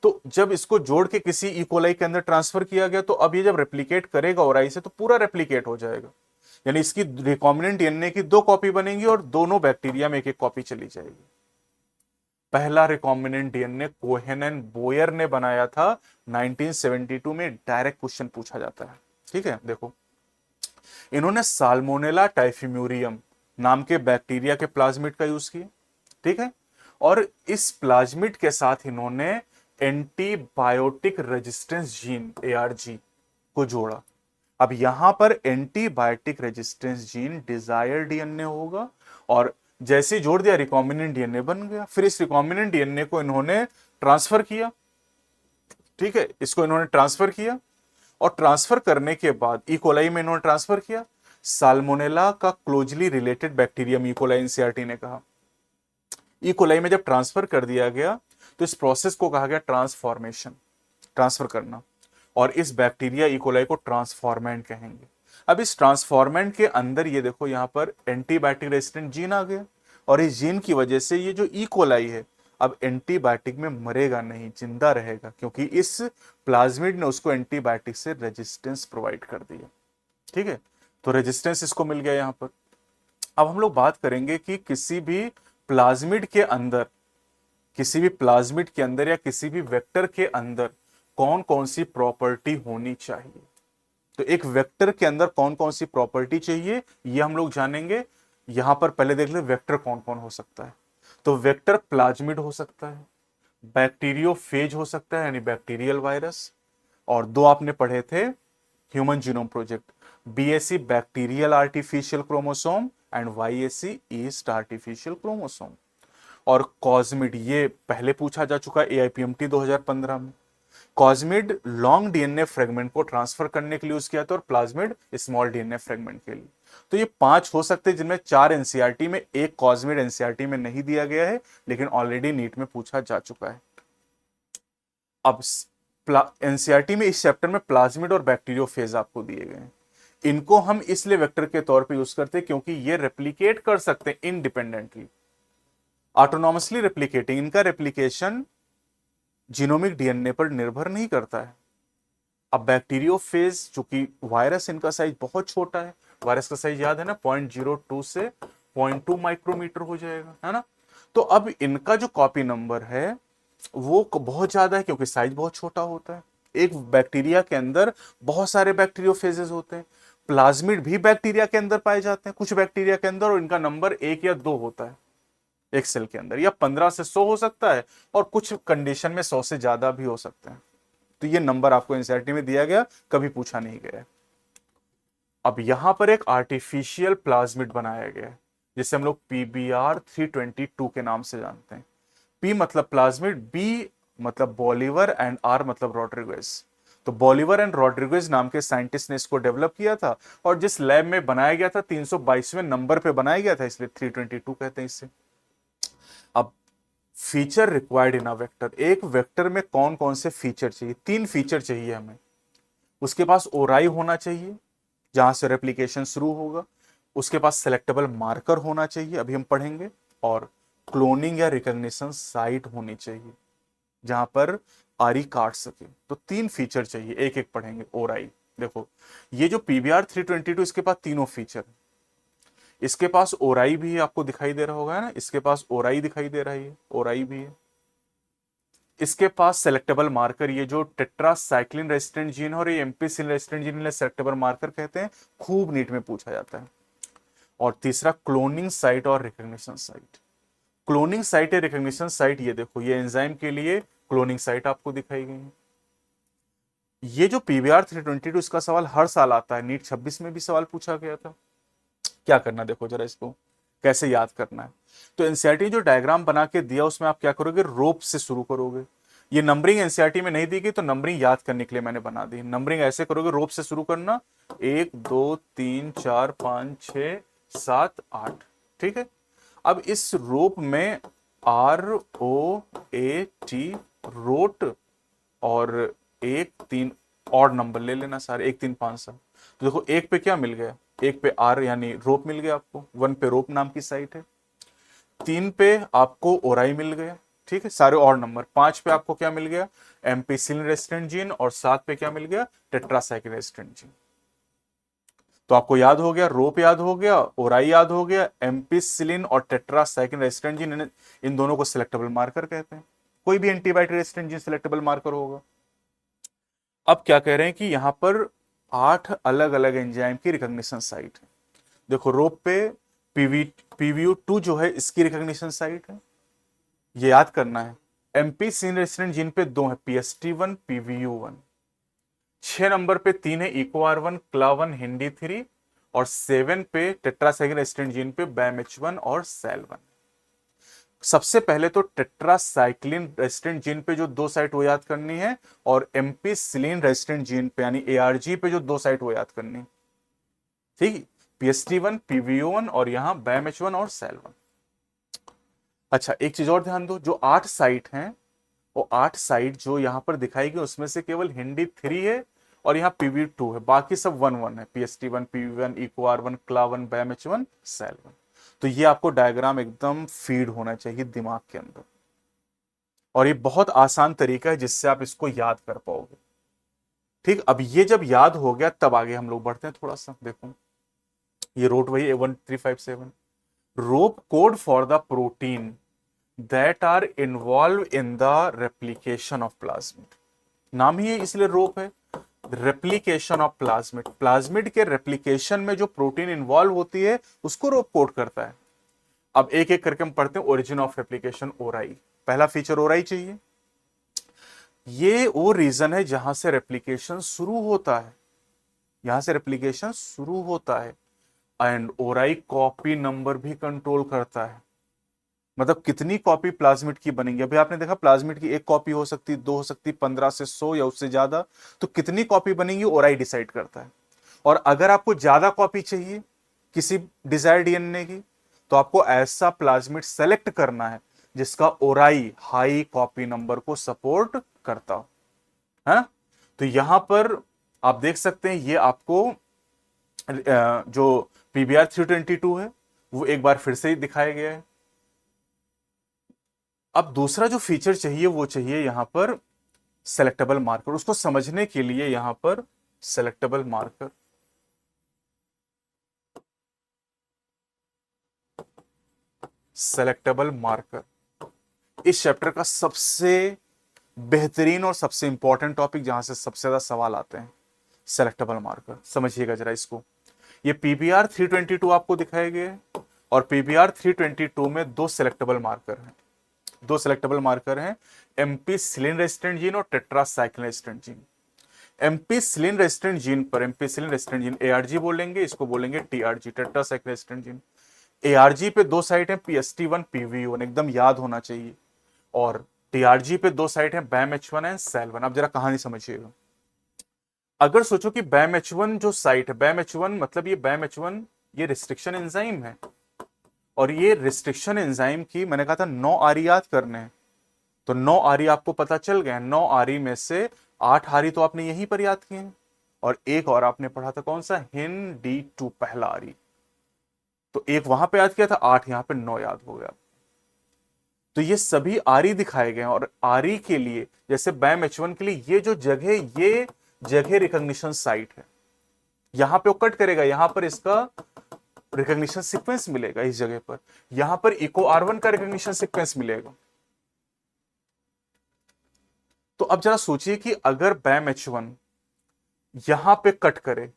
तो जब इसको जोड़ के किसी इकोलाई के अंदर ट्रांसफर किया गया तो अब ये जब रेप्लिकेट करेगा ओराई से तो पूरा रेप्लिकेट हो जाएगा, यानी इसकी रिकॉम्बिनेंट डीएनए की दो कॉपी बनेंगी और दोनों बैक्टीरिया में एक एक कॉपी चली जाएगी। पहला recombinant DNA Cohen and Boyer ने बनाया था 1972 में। डायरेक्ट क्वेश्चन पूछा जाता है। ठीक है, देखो इन्होंने साल्मोनेला टाइफिम्यूरियम नाम के बैक्टीरिया के प्लाज्मिड का यूज किया। ठीक है, और इस प्लाज्मिड के साथ इन्होंने एंटीबायोटिक रेजिस्टेंस जीन ARG को जोड़ा। अब यहां पर antibiotic resistance gene desire DNA होगा, और जैसे जोड़ दिया रिकॉम्बिनेंट डीएनए बन गया। फिर इस रिकॉम्बिनेंट डीएनए को इन्होंने ट्रांसफर किया। ठीक है, इसको इन्होंने ट्रांसफर किया, और ट्रांसफर करने के बाद इकोलाई में इन्होंने ट्रांसफर किया साल्मोनेला का closely related bacterium E coli, NCERT ने कहा। इकोलाई में जब ट्रांसफर कर दिया गया तो इस प्रोसेस को कहा गया ट्रांसफॉर्मेशन, ट्रांसफर करना, और इस बैक्टीरिया इकोलाई को ट्रांसफॉर्मेंट कहेंगे। अब इस ट्रांसफॉर्मेंट के अंदर ये देखो यहां पर एंटीबायोटिक रेजिस्टेंट जीन आ गया, और इस जीन की वजह से ये जो इकोलाई है अब एंटीबायोटिक में मरेगा नहीं, जिंदा रहेगा, क्योंकि इस प्लाज्मिड ने उसको एंटीबायोटिक से रेजिस्टेंस प्रोवाइड कर दिया। ठीक है, तो रेजिस्टेंस इसको मिल गया यहां पर। अब हम लोग बात करेंगे कि किसी भी प्लाज्मिड के अंदर, किसी भी प्लाज्मिड के अंदर या किसी भी वेक्टर के अंदर कौन कौन सी प्रॉपर्टी होनी चाहिए। तो एक वेक्टर के अंदर कौन कौन सी प्रॉपर्टी चाहिए ये हम लोग जानेंगे। यहां पर पहले देख ले वेक्टर कौन कौन हो सकता है। तो वेक्टर प्लाज्मिड हो सकता है, बैक्टीरियोफेज हो सकता है यानी बैक्टीरियल वायरस, और दो आपने पढ़े थे human genome project, BAC bacterial artificial chromosome and YAC yeast artificial chromosome. और कॉस्मिड ये पहले पूछा जा चुका AIPMT 2015 में। कॉस्मिड लॉन्ग डीएनए फ्रेगमेंट को ट्रांसफर करने के लिए यूज किया था, और प्लाज्मिड स्मॉल डीएनए फ्रेगमेंट के लिए। तो ये 5 हो सकते हैं, जिनमें 4 एनसीईआरटी में, एक कॉस्मिड एनसीईआरटी में नहीं दिया गया है, लेकिन ऑलरेडी नीट में पूछा जा चुका है। अब एनसीईआरटी में इस चैप्टर में प्लाज्मिड और बैक्टीरियोफेज आपको दिए गए हैं। इनको हम इसलिए वेक्टर के तौर पे यूज करते हैं क्योंकि ये रेप्लिकेट कर सकते हैं इंडिपेंडेंटली, ऑटोनॉमसली रेप्लिकेटिंग। इनका रेप्लिकेशन जीनोमिक डीएनए पर निर्भर नहीं करता है। अब बैक्टीरियोफेज, चूंकि वायरस, इनका साइज बहुत छोटा है, वायरस का साइज याद है ना, 0.02 से 0.2 माइक्रोमीटर हो जाएगा, है ना। तो अब इनका जो कॉपी नंबर है वो बहुत ज्यादा है, क्योंकि साइज बहुत छोटा होता है। एक बैक्टीरिया के अंदर बहुत सारे बैक्टीरियोफेजेस होते हैं। प्लाज्मिड भी बैक्टीरिया के अंदर पाए जाते हैं, कुछ बैक्टीरिया के अंदर, और इनका नंबर 1 या 2 होता है एक सेल के अंदर, या 15 से 100 हो सकता है, और कुछ कंडीशन में 100 से ज्यादा भी हो सकते हैं। तो ये नंबर आपको एनसीईआरटी में दिया गया, कभी पूछा नहीं गया। अब यहां पर एक आर्टिफिशियल प्लाज्मिड बनाया गया है जिसे हम लोग PBR 322 के नाम से जानते हैं। P मतलब प्लाज्मिड, B मतलब बॉलीवर, एंड R मतलब रॉड्रिगेज। तो बॉलीवर एंड रॉड्रिगेज नाम के साइंटिस्ट ने इसको डेवलप किया था, और जिस लैब में बनाया गया था 322वें नंबर पे बनाया गया था, इसलिए 322 कहते हैं इससे। अब feature required in a vector, एक वेक्टर में कौन कौन से फीचर चाहिए? 3 फीचर चाहिए हमें। उसके पास ओराई होना चाहिए जहां से रेप्लिकेशन शुरू होगा, उसके पास सेलेक्टेबल मार्कर होना चाहिए, अभी हम पढ़ेंगे, और क्लोनिंग या रिकॉग्निशन साइट होनी चाहिए जहां पर आरी काट सके। तो 3 फीचर चाहिए, एक एक पढ़ेंगे। ओराई देखो, ये जो PBR 322 इसके पास तीनों फीचर, इसके पास ओराई भी है, आपको दिखाई दे रहा होगा ना, इसके पास ओराई दिखाई दे रहा है, ओराई भी है। इसके पास सेलेक्टेबल मार्कर, ये जो टेट्रासाइक्लिन रेजिस्टेंट जीन और ये ampicillin resistant gene selectable marker कहते हैं, खूब नीट में पूछा जाता है। और तीसरा क्लोनिंग साइट और रिकॉग्निशन साइट। क्लोनिंग साइट या रिकॉग्निशन साइट, ये देखो ये एंजाइम के लिए क्लोनिंग साइट आपको दिखाई गई है। ये जो पीवीआर 322 इसका सवाल हर साल आता है, नीट 26 में भी सवाल पूछा गया था। क्या करना देखो जरा, इसको कैसे याद करना है। तो एनसीईआरटी जो डायग्राम बना के दिया उसमें आप क्या करोगे, रोप से शुरू करोगे। ये नंबरिंग एनसीईआरटी में नहीं दी गई तो नंबरिंग याद करने के लिए मैंने बना दी। नंबरिंग ऐसे करोगे, रोप से शुरू करना, 1 2 3 4 5 6 7 8, ठीक है। अब इस रोप में ROAT रोट और 1 3 और नंबर ले लेना सारे, 1 3 5 7। तो देखो एक पे क्या मिल गया, एक पे आर यानी रोप मिल गया आपको, 1 पे रोप नाम की साइट है, 3 पे आपको ओराई मिल गया, ठीक है, सारे और नंबर। 5 पे आपको क्या मिल गया, एम्पिसिलिन रेजिस्टेंट जीन, और 7 पे क्या मिल गया, टेट्रासाइक्लिन रेजिस्टेंट जीन। तो आपको याद हो गया, रोप याद हो गया, ओराई याद हो गया, एम्पिसिलिन और टेट्रासाइक्लिन रेजिस्टेंट जीन, इन दोनों को सिलेक्टेबल मार्कर कहते हैं। कोई भी antibiotic resistant gene selectable marker होगा। अब क्या कह रहे हैं कि यहां पर 8 अलग अलग एंजाइम की रिकॉग्निशन साइट है। देखो रोप पे PVU2 जो है इसकी रिकॉग्निशन साइट है, ये याद करना है। एम्पिसिलिन रेजिस्टेंट जीन पे 2 है, PST1 PVU1। 6 नंबर पे 3 है, EcoR1 CLA1 HinD3, और 7 पे टेट्रासाइक्लिन रेजिस्टेंट जीन पे BAMH1 और SAL1। सबसे पहले तो टेट्रासाइक्लिन रेजिस्टेंट जीन पे जो 2 साइट वो याद करनी है, और एम्पिसिलिन रेजिस्टेंट जीन पे यानी ARG पे जो 2 साइट वो याद करनी है, ठीक। PST1 PVU1 और यहां BAMH1 और SAL1। अच्छा एक चीज और ध्यान दो, जो 8 साइट हैं वो 8 साइट जो यहां पर दिखाई गई उसमें से केवल HinD3 है और यहाँ PV2 है, बाकी सब 1 1 है, PST1 PV1 EcoR1 CLA1 BAMH1 SAL1। तो ये आपको डायग्राम एकदम फीड होना चाहिए दिमाग के अंदर, और ये बहुत आसान तरीका है जिससे आप इसको याद कर पाओगे, ठीक। अब ये जब याद हो गया तब आगे हम लोग बढ़ते हैं थोड़ा सा। देखो ये रोट वही 1357, rop codes for the protein that are involved in the replication of plasmid. नाम ही है इसलिए रोप है, रेप्लीकेशन ऑफ प्लाज्मिड। प्लाज्मिड के रेप्लीकेशन में जो प्रोटीन इन्वॉल्व होती है उसको रोप कोड करता है। अब एक एक करके हम पढ़ते हैं। ओरिजिन ऑफ रेप्लीकेशन ओराई, पहला फीचर ओराई चाहिए। ये वो रीजन है जहां से रेप्लीकेशन शुरू होता है, यहां से रेप्लीकेशन शुरू होता है। एंड ओराई कॉपी नंबर भी कंट्रोल करता है, मतलब कितनी कॉपी प्लाज्मिड की बनेंगी। अभी आपने देखा प्लाज्मिड की 1 कॉपी हो सकती, 2 हो सकती, 15 से 100 या उससे ज्यादा। तो कितनी कॉपी बनेंगी ओराई डिसाइड करता है। और अगर आपको ज्यादा कॉपी चाहिए किसी डिजायर्ड डीएनए की, तो आपको ऐसा प्लाज्मिड सेलेक्ट करना है जिसका ओराई हाई कॉपी नंबर को सपोर्ट करता हो, है ना। तो यहां पर आप देख सकते हैं ये आपको जो PBR 322 है वो एक बार फिर से ही दिखाया गया है। अब दूसरा जो फीचर चाहिए वो चाहिए यहां पर सेलेक्टेबल मार्कर। उसको समझने के लिए यहां पर सेलेक्टेबल मार्कर, सेलेक्टेबल मार्कर इस चैप्टर का सबसे बेहतरीन और सबसे इंपॉर्टेंट टॉपिक जहां से सबसे ज्यादा सवाल आते हैं, सेलेक्टेबल मार्कर। समझिएगा जरा इसको। ये PBR 322 आपको दिखाया गया है, और PBR 322 में 2 सेलेक्टेबल मार्कर हैं, 2 सेलेक्टेबल मार्कर हैं, एम्पिसिलिन रेजिस्टेंट जीन और tetracycline resistant gene. Ampicillin resistant gene पर, एम्पिसिलिन रेजिस्टेंट जीन ARG बोलेंगे, इसको बोलेंगे TRG, tetracycline resistant gene. ARG पे 2 साइट है, PST1 PVU1, एकदम याद होना चाहिए। और TRG पे 2 साइट है, BAMH1 एंड SAL1। अब जरा कहानी समझिएगा। अगर सोचो कि BAMH1 जो साइट है, BAMH1 मतलब ये BAMH1 ये रिस्ट्रिक्शन एंजाइम है, और ये रिस्ट्रिक्शन एंजाइम की मैंने कहा था 9 आरी याद करने हैं। तो 9 आरी आपको पता चल गए। 9 आरी में से 8 आरी तो आपने यहीं पर याद किए हैं, और एक और आपने पढ़ा था कौन सा, HinD2 पहला आरी। तो एक वहां पे याद किया था, 8 यहां पे 9 याद हो गया। तो ये सभी आरी दिखाए गए हैं, और आरी के लिए जैसे BAMH1 के लिए ये जो जगह, ये जगह रिकॉग्निशन साइट है। यहां पे वो कट करेगा, यहां पर इसका रिकॉग्निशन सीक्वेंस मिलेगा इस जगह पर, यहां पर इको R1 का रिकॉग्निशन सीक्वेंस मिलेगा। तो अब जरा सोचिए कि अगर बैम H1 यहां पे कट करे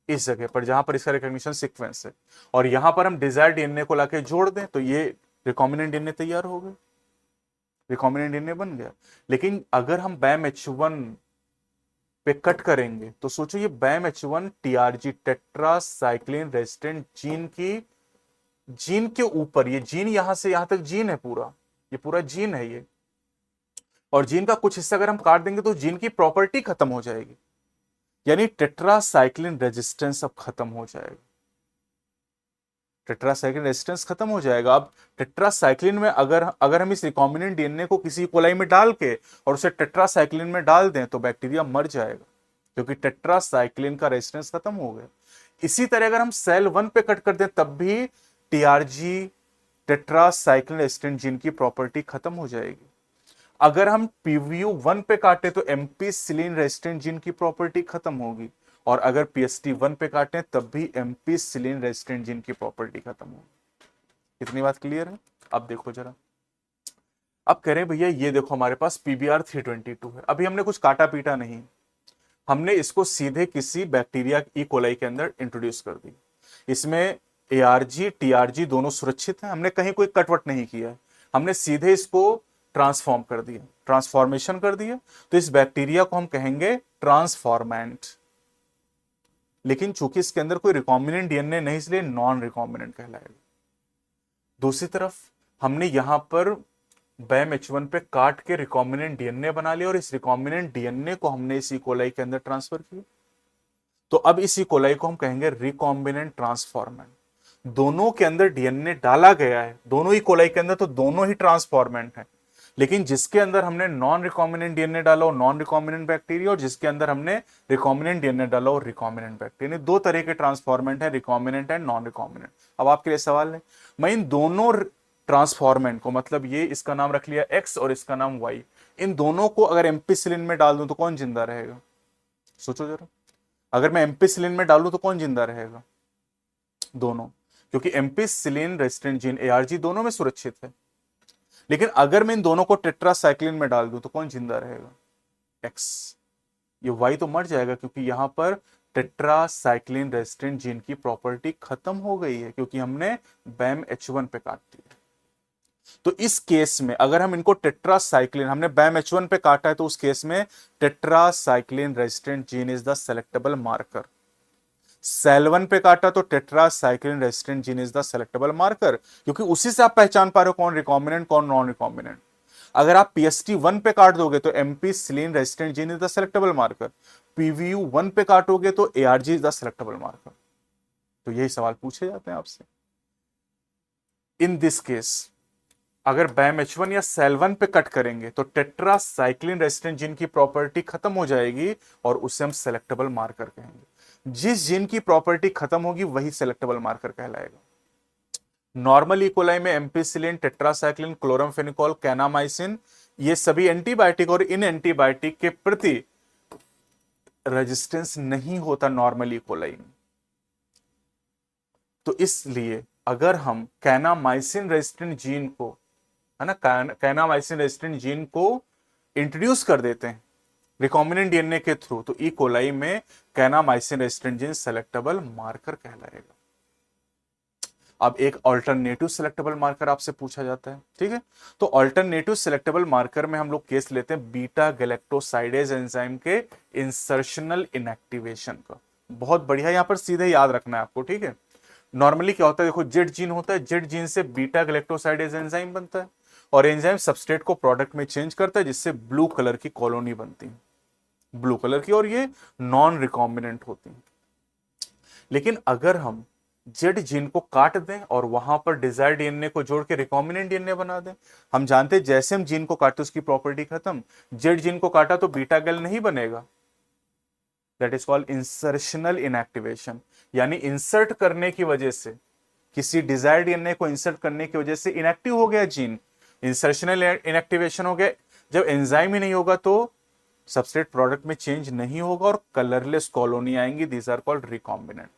इस जगह पर जहां पर इसका रिकॉग्निशन सीक्वेंस है, और यहां पर हम डिजायर डीएनए को लाके जोड़ दें, तो ये रिकॉम्बिनेंट डीएनए तैयार हो गए, रिकॉम्बिनेंट डीएनए बन गया। लेकिन अगर हम बैम H1 पे कट करेंगे तो सोचो ये बैम H1 TRG tetracycline resistant gene के ऊपर, ये जीन यहां से यहां तक जीन है पूरा, ये पूरा जीन है ये, और जीन का कुछ हिस्सा अगर हम काट देंगे तो जीन की प्रॉपर्टी खत्म हो जाएगी, यानी टेट्रासाइक्लिन रेजिस्टेंस अब खत्म हो जाएगा, टेट्रासाइक्लिन रेजिस्टेंस खत्म हो जाएगा। अब टेट्रासाइक्लिन में अगर अगर हम इस रिकॉम्बिनेंट डीएनए को किसी कोलाई में डाल के और उसे टेट्रासाइक्लिन में डाल दें तो बैक्टीरिया मर जाएगा, क्योंकि टेट्रासाइक्लिन का रेजिस्टेंस खत्म हो गया। इसी तरह अगर हम सेल 1 पे कट कर दें तब भी टीआरजी टेट्रासाइक्लिन रेजिस्टेंट जीन की प्रॉपर्टी खत्म हो जाएगी। अगर हम PVU1 पे काटे तो एम्पीसिलिन रेजिस्टेंट जीन की प्रॉपर्टी खत्म होगी, और अगर PST1 पे काटे तब भी एम्पीसिलिन रेजिस्टेंट जीन की प्रॉपर्टी खत्म होगी। इतनी बात क्लियर है? अब देखो जरा, अब कह रहे हैं भैया ये देखो हमारे पास PBr322 है, अभी हमने कुछ काटा पीटा नहीं, हमने इसको सीधे किसी बैक्टीरिया ई कोलाई के अंदर इंट्रोड्यूस कर दी। इसमें ARG TRG दोनों सुरक्षित हैं, हमने कहीं कोई कटवट नहीं किया है, हमने सीधे इसको ट्रांसफॉर्म कर दिया, ट्रांसफॉर्मेशन कर दिया, तो इस बैक्टीरिया को हम कहेंगे ट्रांसफॉर्मेंट। लेकिन चूंकि इसके अंदर कोई रिकॉम्बिनेंट डीएनए नहीं, इसलिए नॉन रिकॉम्बिनेंट कहलाएगा। दूसरी तरफ हमने यहां पर बैम H1 पे काट के रिकॉम्बिनेंट डीएनए बना लिया, और इस रिकॉम्बिनेंट डीएनए को हमने इस ई कोलाई के अंदर ट्रांसफर किया, तो अब इस ई कोलाई को हम कहेंगे रिकॉम्बिनेंट ट्रांसफॉर्मेंट। दोनों के अंदर डीएनए डाला गया है, दोनों ई कोलाई के अंदर, तो दोनों ही ट्रांसफॉर्मेंट है, लेकिन जिसके अंदर हमने नॉन रिकॉम्बिनेंट डीएनए डाला वो नॉन रिकॉम्बिनेंट बैक्टीरिया, और जिसके अंदर हमने रिकॉम्बिनेंट डीएनए डाला वो रिकॉम्बिनेंट बैक्टीरिया। दो तरह के ट्रांसफॉर्मेंट है, रिकॉम्बिनेंट एंड नॉन रिकॉम्बिनेंट। अब आपके लिए सवाल है, मैं इन दोनों ट्रांसफॉर्मेंट को, मतलब ये इसका नाम रख लिया X और इसका नाम Y, इन दोनों को अगर एम्पिसिलिन में डाल दूं तो कौन जिंदा रहेगा? सोचो जरा, अगर मैं एम्पिसिलिन में डालूं तो कौन जिंदा रहेगा? दोनों, क्योंकि एम्पिसिलिन रेजिस्टेंट जीन ARG दोनों में सुरक्षित है। लेकिन अगर मैं इन दोनों को टेट्रासाइक्लिन में डाल दूं तो कौन जिंदा रहेगा? X। ये Y तो मर जाएगा, क्योंकि यहां पर टेट्रासाइक्लिन रेजिस्टेंट जीन की प्रॉपर्टी खत्म हो गई है, क्योंकि हमने बैम H1 पे काट दिया। तो इस केस में अगर हम इनको टेट्रासाइक्लिन, हमने बैम H1 पे काटा है, तो उस केस में tetracycline resistant gene is the selectable marker. Cell 1 पे काटा तो tetracycline resistant gene is the selectable marker, क्योंकि उसी से आप पहचान पा रहे हो कौन रिकॉम्बिनेंट कौन नॉन रिकॉम्बिनेंट। अगर आप PST1 पे काट दोगे तो ampicillin resistant gene is the selectable marker, PVU1 पे काटोगे तो ARG is the selectable marker. तो यही सवाल पूछे जाते हैं आपसे। इन दिस केस अगर बैम H1 या सेल 1 पे कट करेंगे तो टेट्रासाइक्लिन रेजिस्टेंट जीन की प्रॉपर्टी खत्म हो जाएगी, और उसे हम सेलेक्टेबल मार्कर कहेंगे। जिस जीन की प्रॉपर्टी खत्म होगी वही सेलेक्टेबल मार्कर कहलाएगा। नॉर्मल इकोलाई में एम्पिसिलिन, टेट्रासाइक्लिन, क्लोरामफेनिकोल, कैनामाइसिन, ये सभी एंटीबायोटिक, और इन एंटीबायोटिक के प्रति रेजिस्टेंस नहीं होता नॉर्मल इकोलाई में। तो इसलिए अगर हम कैनामाइसिन रेजिस्टेंट जीन को, है ना, कैनामाइसिन रेजिस्टेंट जीन को इंट्रोड्यूस कर देते हैं रिकॉम्बिनेंट डीएनए के थ्रू, तो ई कोलाई में kanamycin resistant gene selectable marker कहलाएगा। अब एक अल्टरनेटिव सेलेक्टेबल मार्कर आपसे पूछा जाता है, ठीक है। तो अल्टरनेटिव सेलेक्टेबल मार्कर में हम लोग केस लेते हैं बीटा गैलेक्टोसाइडेज एंजाइम के इंसर्शनल इनएक्टिवेशन का। बहुत बढ़िया, यहां पर सीधे याद रखना है आपको, ठीक है। नॉर्मली क्या होता है, देखो जेड जीन होता है, जेड जीन से बीटा गैलेक्टोसाइडेज एंजाइम बनता है, और एंजाइम सबस्ट्रेट को प्रोडक्ट में चेंज करता है, जिससे ब्लू कलर की कॉलोनी बनती है, ब्लू कलर की, और ये नॉन रिकॉम्बिनेंट होती है। लेकिन अगर हम जेड जीन को काट दें और वहां पर डिजायर डीएनए को जोड़ के रिकॉम्बिनेंट डीएनए बना दें, हम जानते हैं जैसे हम जीन को काटे उसकी प्रॉपर्टी खत्म। जेड जीन को काटा तो बीटा गैल नहीं बनेगा, that is called insertional inactivation, यानी इंसर्ट करने की वजह से, किसी डिजायर डीएनए को इंसर्ट करने की वजह से इनएक्टिव हो गया जीन, इंसर्शनल इनएक्टिवेशन हो गया। जब एंजाइम ही नहीं होगा तो सबस्ट्रेट प्रोडक्ट में चेंज नहीं होगा और कलरलेस कॉलोनी आएंगी, दीज आर कॉल्ड रिकॉम्बिनेंट।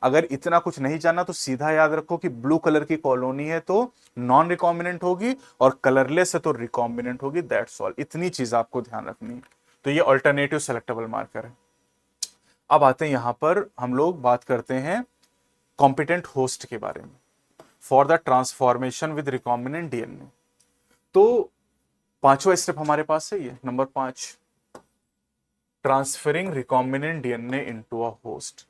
अगर इतना कुछ नहीं जानना तो सीधा याद रखो कि ब्लू कलर की कॉलोनी है तो नॉन रिकॉम्बिनेंट होगी और कलरलेस है तो रिकॉम्बिनेंट होगी, दैट्स ऑल। इतनी चीज आपको ध्यान रखनी है। तो ये अल्टरनेटिव सेलेक्टेबल मार्कर है। अब आते हैं यहां पर हम लोग बात करते हैं कॉम्पिटेंट होस्ट के बारे में for the transformation with recombinant DNA. तो पांचवा स्टेप हमारे पास है ये number 5, transferring recombinant DNA into a host.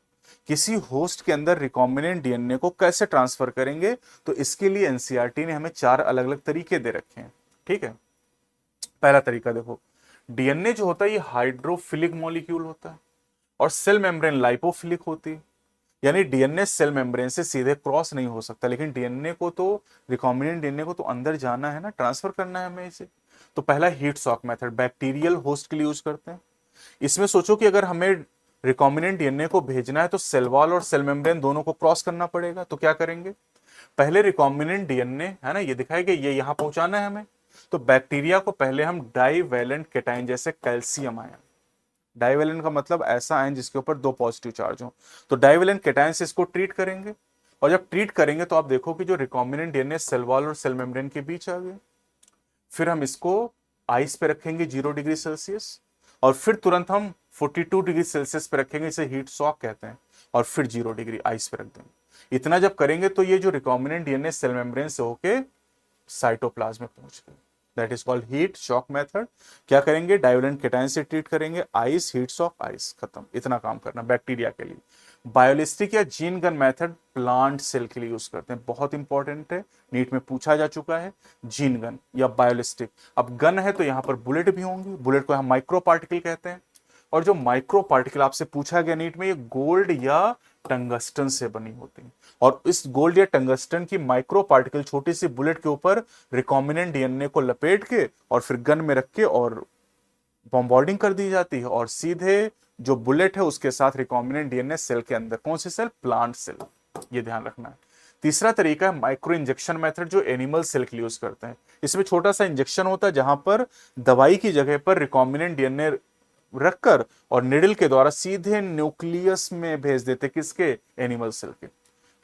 किसी होस्ट के अंदर रिकॉम्बिनेंट डीएनए को कैसे ट्रांसफर करेंगे, तो इसके लिए एनसीईआरटी ने हमें 4 अलग अलग तरीके दे रखे हैं। ठीक है, पहला तरीका देखो, डीएनए जो होता है ये हाइड्रोफिलिक मॉलिक्यूल होता है और सेल मेम्ब्रेन लाइपोफिलिक होती है। यानी डीएनए सेल मेम्ब्रेन से सीधे क्रॉस नहीं हो सकता, लेकिन डीएनए को तो, रिकॉम्बिनेंट डीएनए को तो अंदर जाना है ना, ट्रांसफर करना है हमें इसे। तो पहला heat shock method bacterial host के लिए यूज करते हैं। इसमें सोचो कि अगर हमें रिकॉम्बिनेंट डीएनए को भेजना है तो सेल वॉल और सेल मेम्ब्रेन दोनों को क्रॉस करना पड़ेगा। तो क्या करेंगे, पहले रिकॉम्बिनेंट डीएनए है ना, ये दिखाया गया, ये यहां पहुंचाना है हमें। तो बैक्टीरिया को पहले हम डाइवेलेंट केटाइन जैसे कैल्शियम आयन, डाइवेलेंट का मतलब ऐसा आयन जिसके ऊपर 2 पॉजिटिव चार्ज हो, तो डाइवेलेंट केटाइन से इसको ट्रीट करेंगे। और जब ट्रीट करेंगे तो आप देखो कि जो रिकॉम्बिनेंट डीएनए सेल वॉल और सेल मेम्ब्रेन के बीच आ गया। फिर हम इसको आइस पे रखेंगे 0 डिग्री सेल्सियस, और फिर तुरंत हम 42 डिग्री सेल्सियस पे रखेंगे, इसे हीट सॉक कहते हैं, और फिर 0 डिग्री आइस पे रख देंगे। इतना जब करेंगे तो ये जो रिकॉम्बिनेंट डीएनए सेल मेम्ब्रेन से होके साइटोप्लाज्म में पहुंच गए, that is called heat shock method. क्या करेंगे, डाइवेलेंट केटाइन से ट्रीट करेंगे, आइस, हीट शॉक, आइस, खत्म। इतना काम करना बैक्टीरिया के लिए। बायोलिस्टिक या gene gun method plant cell के लिए यूज करते हैं, बहुत इंपॉर्टेंट है, नीट में पूछा जा चुका है, जीन गन या बायोलिस्टिक। अब गन है तो यहां पर बुलेट भी होंगी, बुलेट को हम माइक्रो पार्टिकल कहते हैं। और जो माइक्रो पार्टिकल आपसे पूछा गया नीट में, ये गोल्ड या टंगस्टन से बनी होती है, और इस गोल्ड या टंगस्टन की माइक्रो पार्टिकल छोटी सी बुलेट के ऊपर रिकॉम्बिनेंट डीएनए को लपेट के और फिर गन में रख के और बॉम्बार्डिंग कर दी जाती है, और सीधे जो बुलेट है उसके साथ रिकॉम्बिनेंट डीएनए सेल के अंदर, कौन सी सेल, प्लांट सेल, ये ध्यान रखना है। तीसरा तरीका है माइक्रो इंजेक्शन मेथड, जो एनिमल सेल के लिए यूज करते हैं। इसमें छोटा सा इंजेक्शन होता है जहां पर दवाई की जगह पर रिकॉम्बिनेंट डीएनए रखकर और निडल के द्वारा सीधे न्यूक्लियस में भेज देते, किसके, एनिमल सेल के।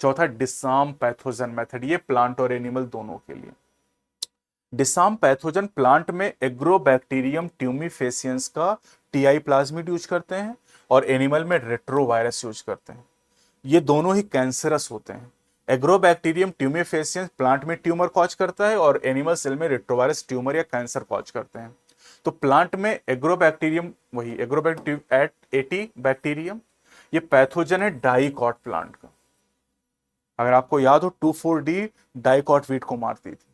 चौथा डिसार्म पैथोजन मेथड, ये प्लांट और एनिमल दोनों के लिए। डिसार्म पैथोजन प्लांट में एग्रोबैक्टीरियम ट्यूमिफेसियंस का टीआई प्लाज्मिड यूज करते हैं, और एनिमल में रेट्रोवायरस यूज करते हैं। ये दोनों ही कैंसरस होते हैं। एग्रोबैक्टीरियम ट्यूमिफेसियंस प्लांट में ट्यूमर कॉज करता है, और एनिमल सेल में रेट्रोवायरस ट्यूमर या कैंसर कॉज करते हैं। तो प्लांट में एग्रोबैक्टीरियम, वही एग्रोबैक्टीरियम एटी बैक्टीरियम, ये पैथोजन है डाइकॉट प्लांट का। अगर आपको याद हो 2,4-D डाइकॉट वीट को मारती थी।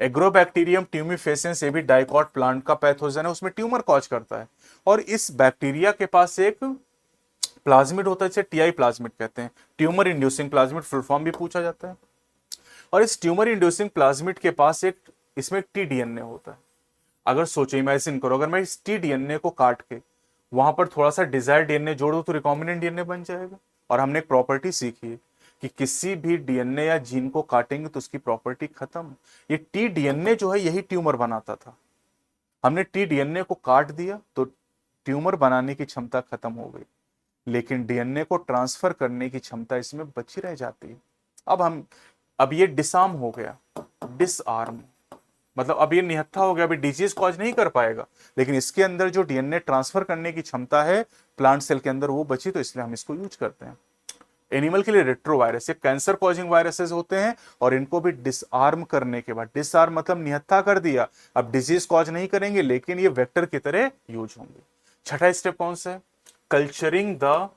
एग्रोबैक्टीरियम ट्यूमिफेसियंस ये भी डाइकॉट प्लांट का पैथोजन है, उसमें ट्यूमर कॉज करता है। और इस बैक्टीरिया के पास एक प्लाज्मिड होता है, इसे टीआई प्लाज्मिड कहते हैं, tumour inducing plasmid, full form भी पूछा जाता है। और इस ट्यूमर इंड्यूसिंग प्लाज्मिड के पास एक, इसमें टी डीएनए होता है। अगर सोचो, इमेजिन करो, अगर मैं इस टी डीएनए को काट के वहां पर थोड़ा सा डिजायर डीएनए जोड़ दूं तो रिकॉम्बिनेंट डीएनए बन जाएगा। और हमने एक प्रॉपर्टी सीखी है कि किसी भी डीएनए या जीन को काटेंगे तो उसकी प्रॉपर्टी खत्म। ये टी डीएनए जो है यही ट्यूमर बनाता था, हमने टी डीएनए को काट दिया तो ट्यूमर बनाने की क्षमता खत्म हो गई, लेकिन डीएनए को ट्रांसफर करने की क्षमता इसमें बची रह जाती है। अब ये डिसआर्म हो गया, डिसआर्म मतलब अब ये निहत्था हो गया, अभी डिजीज कॉज नहीं कर पाएगा, लेकिन इसके अंदर जो डीएनए ट्रांसफर करने की क्षमता है प्लांट सेल के अंदर वो बची, तो इसलिए हम इसको यूज करते हैं। एनिमल के लिए रेट्रोवायरस, ये कैंसर कॉजिंग वायरसेस होते हैं, और इनको भी डिसआर्म करने के बाद, डिसआर्म मतलब निहत्था कर दिया, अब डिजीज कॉज नहीं करेंगे लेकिन ये वेक्टर की तरह यूज होंगे। छठा स्टेप कौन सा है, culturing the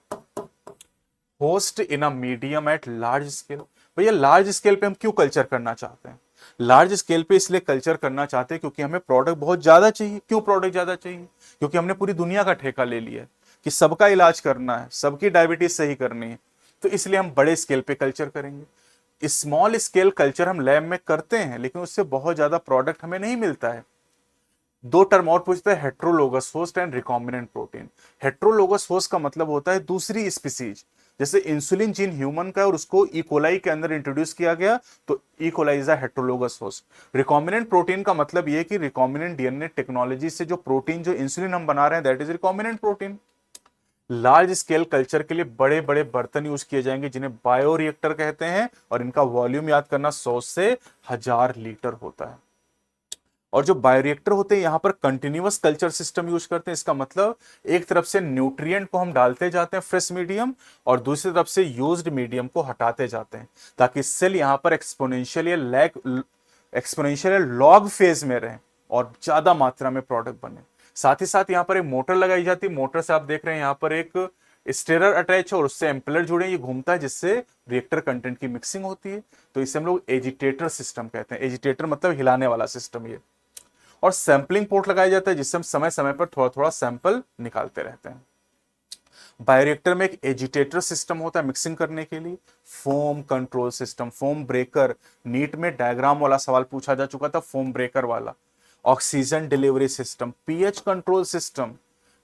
host in a medium at large scale. भैया लार्ज स्केल पे हम क्यों कल्चर करना चाहते हैं, लार्ज स्केल पे इसलिए कल्चर करना चाहते हैं क्योंकि हमें प्रोडक्ट बहुत ज्यादा चाहिए। क्यों प्रोडक्ट ज्यादा चाहिए, क्योंकि हमने पूरी दुनिया का ठेका ले लिया है कि सबका इलाज करना है, सबकी डायबिटीज सही करनी है, तो इसलिए हम बड़े स्केल पे कल्चर करेंगे। स्मॉल स्केल कल्चर हम लैब में करते हैं, लेकिन उससे बहुत ज्यादा प्रोडक्ट हमें नहीं मिलता है। 2 टर्म और पूछते हैं, heterologous host and recombinant protein. Heterologous host का मतलब होता है दूसरी स्पीसीज, जैसे इंसुलिन जीन ह्यूमन का है और उसको इकोलाई के अंदर इंट्रोड्यूस किया गया, तो E coli is a heterologous host. Recombinant protein का मतलब यह कि रिकॉम्बिनेंट डीएनए टेक्नोलॉजी से जो प्रोटीन, जो इंसुलिन हम बना रहे हैं, that is recombinant protein. Large scale culture के लिए बड़े बड़े बर्तन यूज किए जाएंगे जिन्हें बायोरिएक्टर कहते हैं, और इनका वॉल्यूम याद करना 100 से 1000 लीटर होता है। और जो बायोरिएक्टर होते हैं यहां पर कंटिन्यूअस कल्चर सिस्टम यूज करते हैं। इसका मतलब एक तरफ से न्यूट्रिएंट को हम डालते जाते हैं फ्रेश मीडियम, और दूसरी तरफ से यूज्ड मीडियम को हटाते जाते हैं, ताकि सेल यहां पर एक्सपोनेंशियल लॉग फेज में रहे और ज्यादा मात्रा में प्रोडक्ट बने। साथ ही साथ यहां पर एक मोटर लगाई जाती है। मोटर से आप देख रहे हैं यहां पर एक स्टेरर अटैच है और उससे एम्पेलर जुड़े, ये घूमता है जिससे रिएक्टर कंटेंट की मिक्सिंग होती है। तो इसे हम लोग एजिटेटर सिस्टम कहते हैं। एजिटेटर मतलब हिलाने वाला सिस्टम ये। और सैंपलिंग पोर्ट लगाया जाता है जिससे हम समय समय पर थोड़ा थोड़ा सैंपल निकालते रहते हैं। बायोरिएक्टर में एक एजिटेटर सिस्टम होता है मिक्सिंग करने के लिए। Foam control system, foam breaker, NEET में डायग्राम वाला सवाल पूछा जा चुका था, फोम ब्रेकर वाला। Oxygen delivery system, pH control system,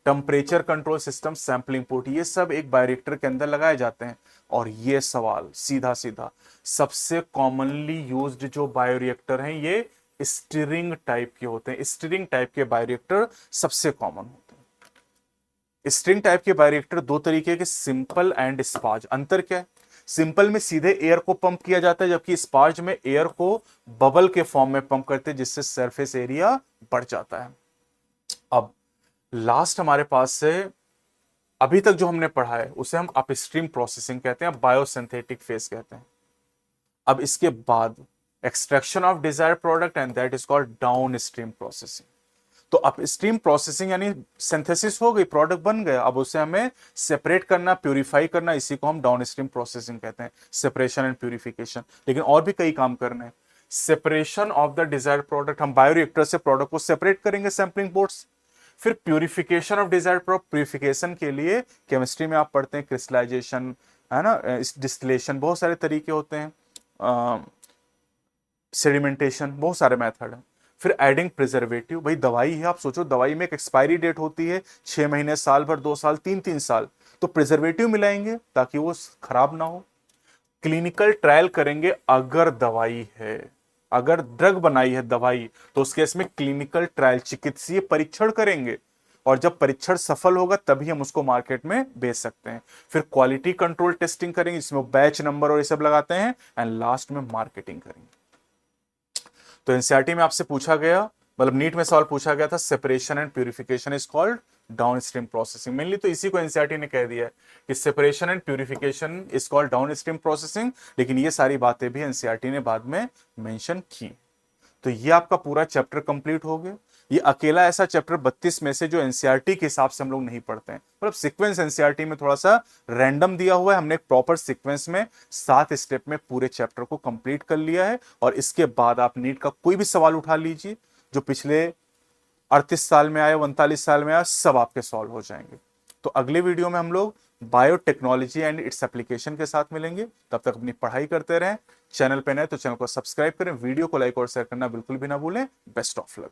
temperature control system, sampling port, ये सब एक बायोरिएक्टर के अंदर लगाए जाते हैं। और ये सवाल सीधा सीधा सबसे कॉमनली यूज्ड जो बायोरिएक्टर हैं ये स्टीरिंग टाइप के होते हैं। स्टीरिंग टाइप के बायोरिएक्टर सबसे कॉमन होते हैं। स्टीरिंग टाइप के बायोरिएक्टर दो तरीके के, सिंपल एंड स्पार्ज। अंतर क्या है? सिंपल में सीधे एयर को पंप किया जाता है, जबकि स्पार्ज में एयर को बबल के फॉर्म में पंप करते हैं जिससे सरफेस एरिया बढ़ जाता है। अब लास्ट हमारे पास से अभी तक जो हमने पढ़ा है उसे हम अपस्ट्रीम प्रोसेसिंग कहते हैं, बायोसिंथेटिक फेज कहते हैं। अब इसके बाद extraction of desired product and that is called downstream processing. तो अपस्ट्रीम प्रोसेसिंग यानी सिंथेसिस हो गई, प्रोडक्ट बन गया, अब उसे हमें सेपरेट करना, प्यूरिफाई करना, इसी को हम डाउनस्ट्रीम प्रोसेसिंग कहते हैं, सेपरेशन एंड प्यूरिफिकेशन। लेकिन और भी कई काम करने हैं। Separation of the desired product, हम बायोरिएक्टर से प्रोडक्ट को सेपरेट करेंगे सैंपलिंग बोर्ड्स। फिर purification of desired product, purification के लिए केमिस्ट्री में आप पढ़ते हैं क्रिस्टलाइजेशन, है ना, डिस्टिलेशन, बहुत सारे तरीके होते हैं, सेडिमेंटेशन, बहुत सारे मेथड हैं। फिर एडिंग प्रिजर्वेटिव, भाई दवाई है, आप सोचो दवाई में एक एक्सपायरी डेट होती है, 6 महीने, साल भर, 2 साल, 3 साल, तो प्रिजर्वेटिव मिलाएंगे ताकि वो खराब ना हो। क्लिनिकल ट्रायल करेंगे अगर दवाई है, अगर ड्रग बनाई है दवाई, तो उस केस में क्लिनिकल ट्रायल, चिकित्सीय परीक्षण करेंगे, और जब परीक्षण सफल होगा तभी हम उसको मार्केट में बेच सकते हैं। फिर क्वालिटी कंट्रोल टेस्टिंग करेंगे जिसमें बैच नंबर और ये सब लगाते हैं, एंड लास्ट में मार्केटिंग करेंगे। तो एनसीईआरटी में आपसे पूछा गया, मतलब नीट में सवाल पूछा गया था, separation and purification is called downstream processing. Mainly तो इसी को एनसीईआरटी ने कह दिया है कि separation and purification is called downstream processing, लेकिन ये सारी बातें भी एनसीईआरटी ने बाद में मेंशन की। तो ये आपका पूरा चैप्टर कंप्लीट हो गया। ये अकेला ऐसा चैप्टर 32 में से जो एनसीईआरटी के हिसाब से हम लोग नहीं पढ़ते हैं, मतलब सीक्वेंस एनसीईआरटी में थोड़ा सा रैंडम दिया हुआ है, हमने एक प्रॉपर सीक्वेंस में 7 स्टेप में पूरे चैप्टर को कंप्लीट कर लिया है। और इसके बाद आप नीट का कोई भी सवाल उठा लीजिए जो पिछले 38 साल में आया, 39 साल में आया, सब आपके सॉल्व हो जाएंगे। तो अगले वीडियो में हम लोग बायोटेक्नोलॉजी एंड इट्स एप्लीकेशन के साथ मिलेंगे। तब तक अपनी पढ़ाई करते रहें। चैनल पे नए तो चैनल को सब्सक्राइब करें, वीडियो को लाइक और शेयर करना बिल्कुल भी ना भूलें। Best of luck.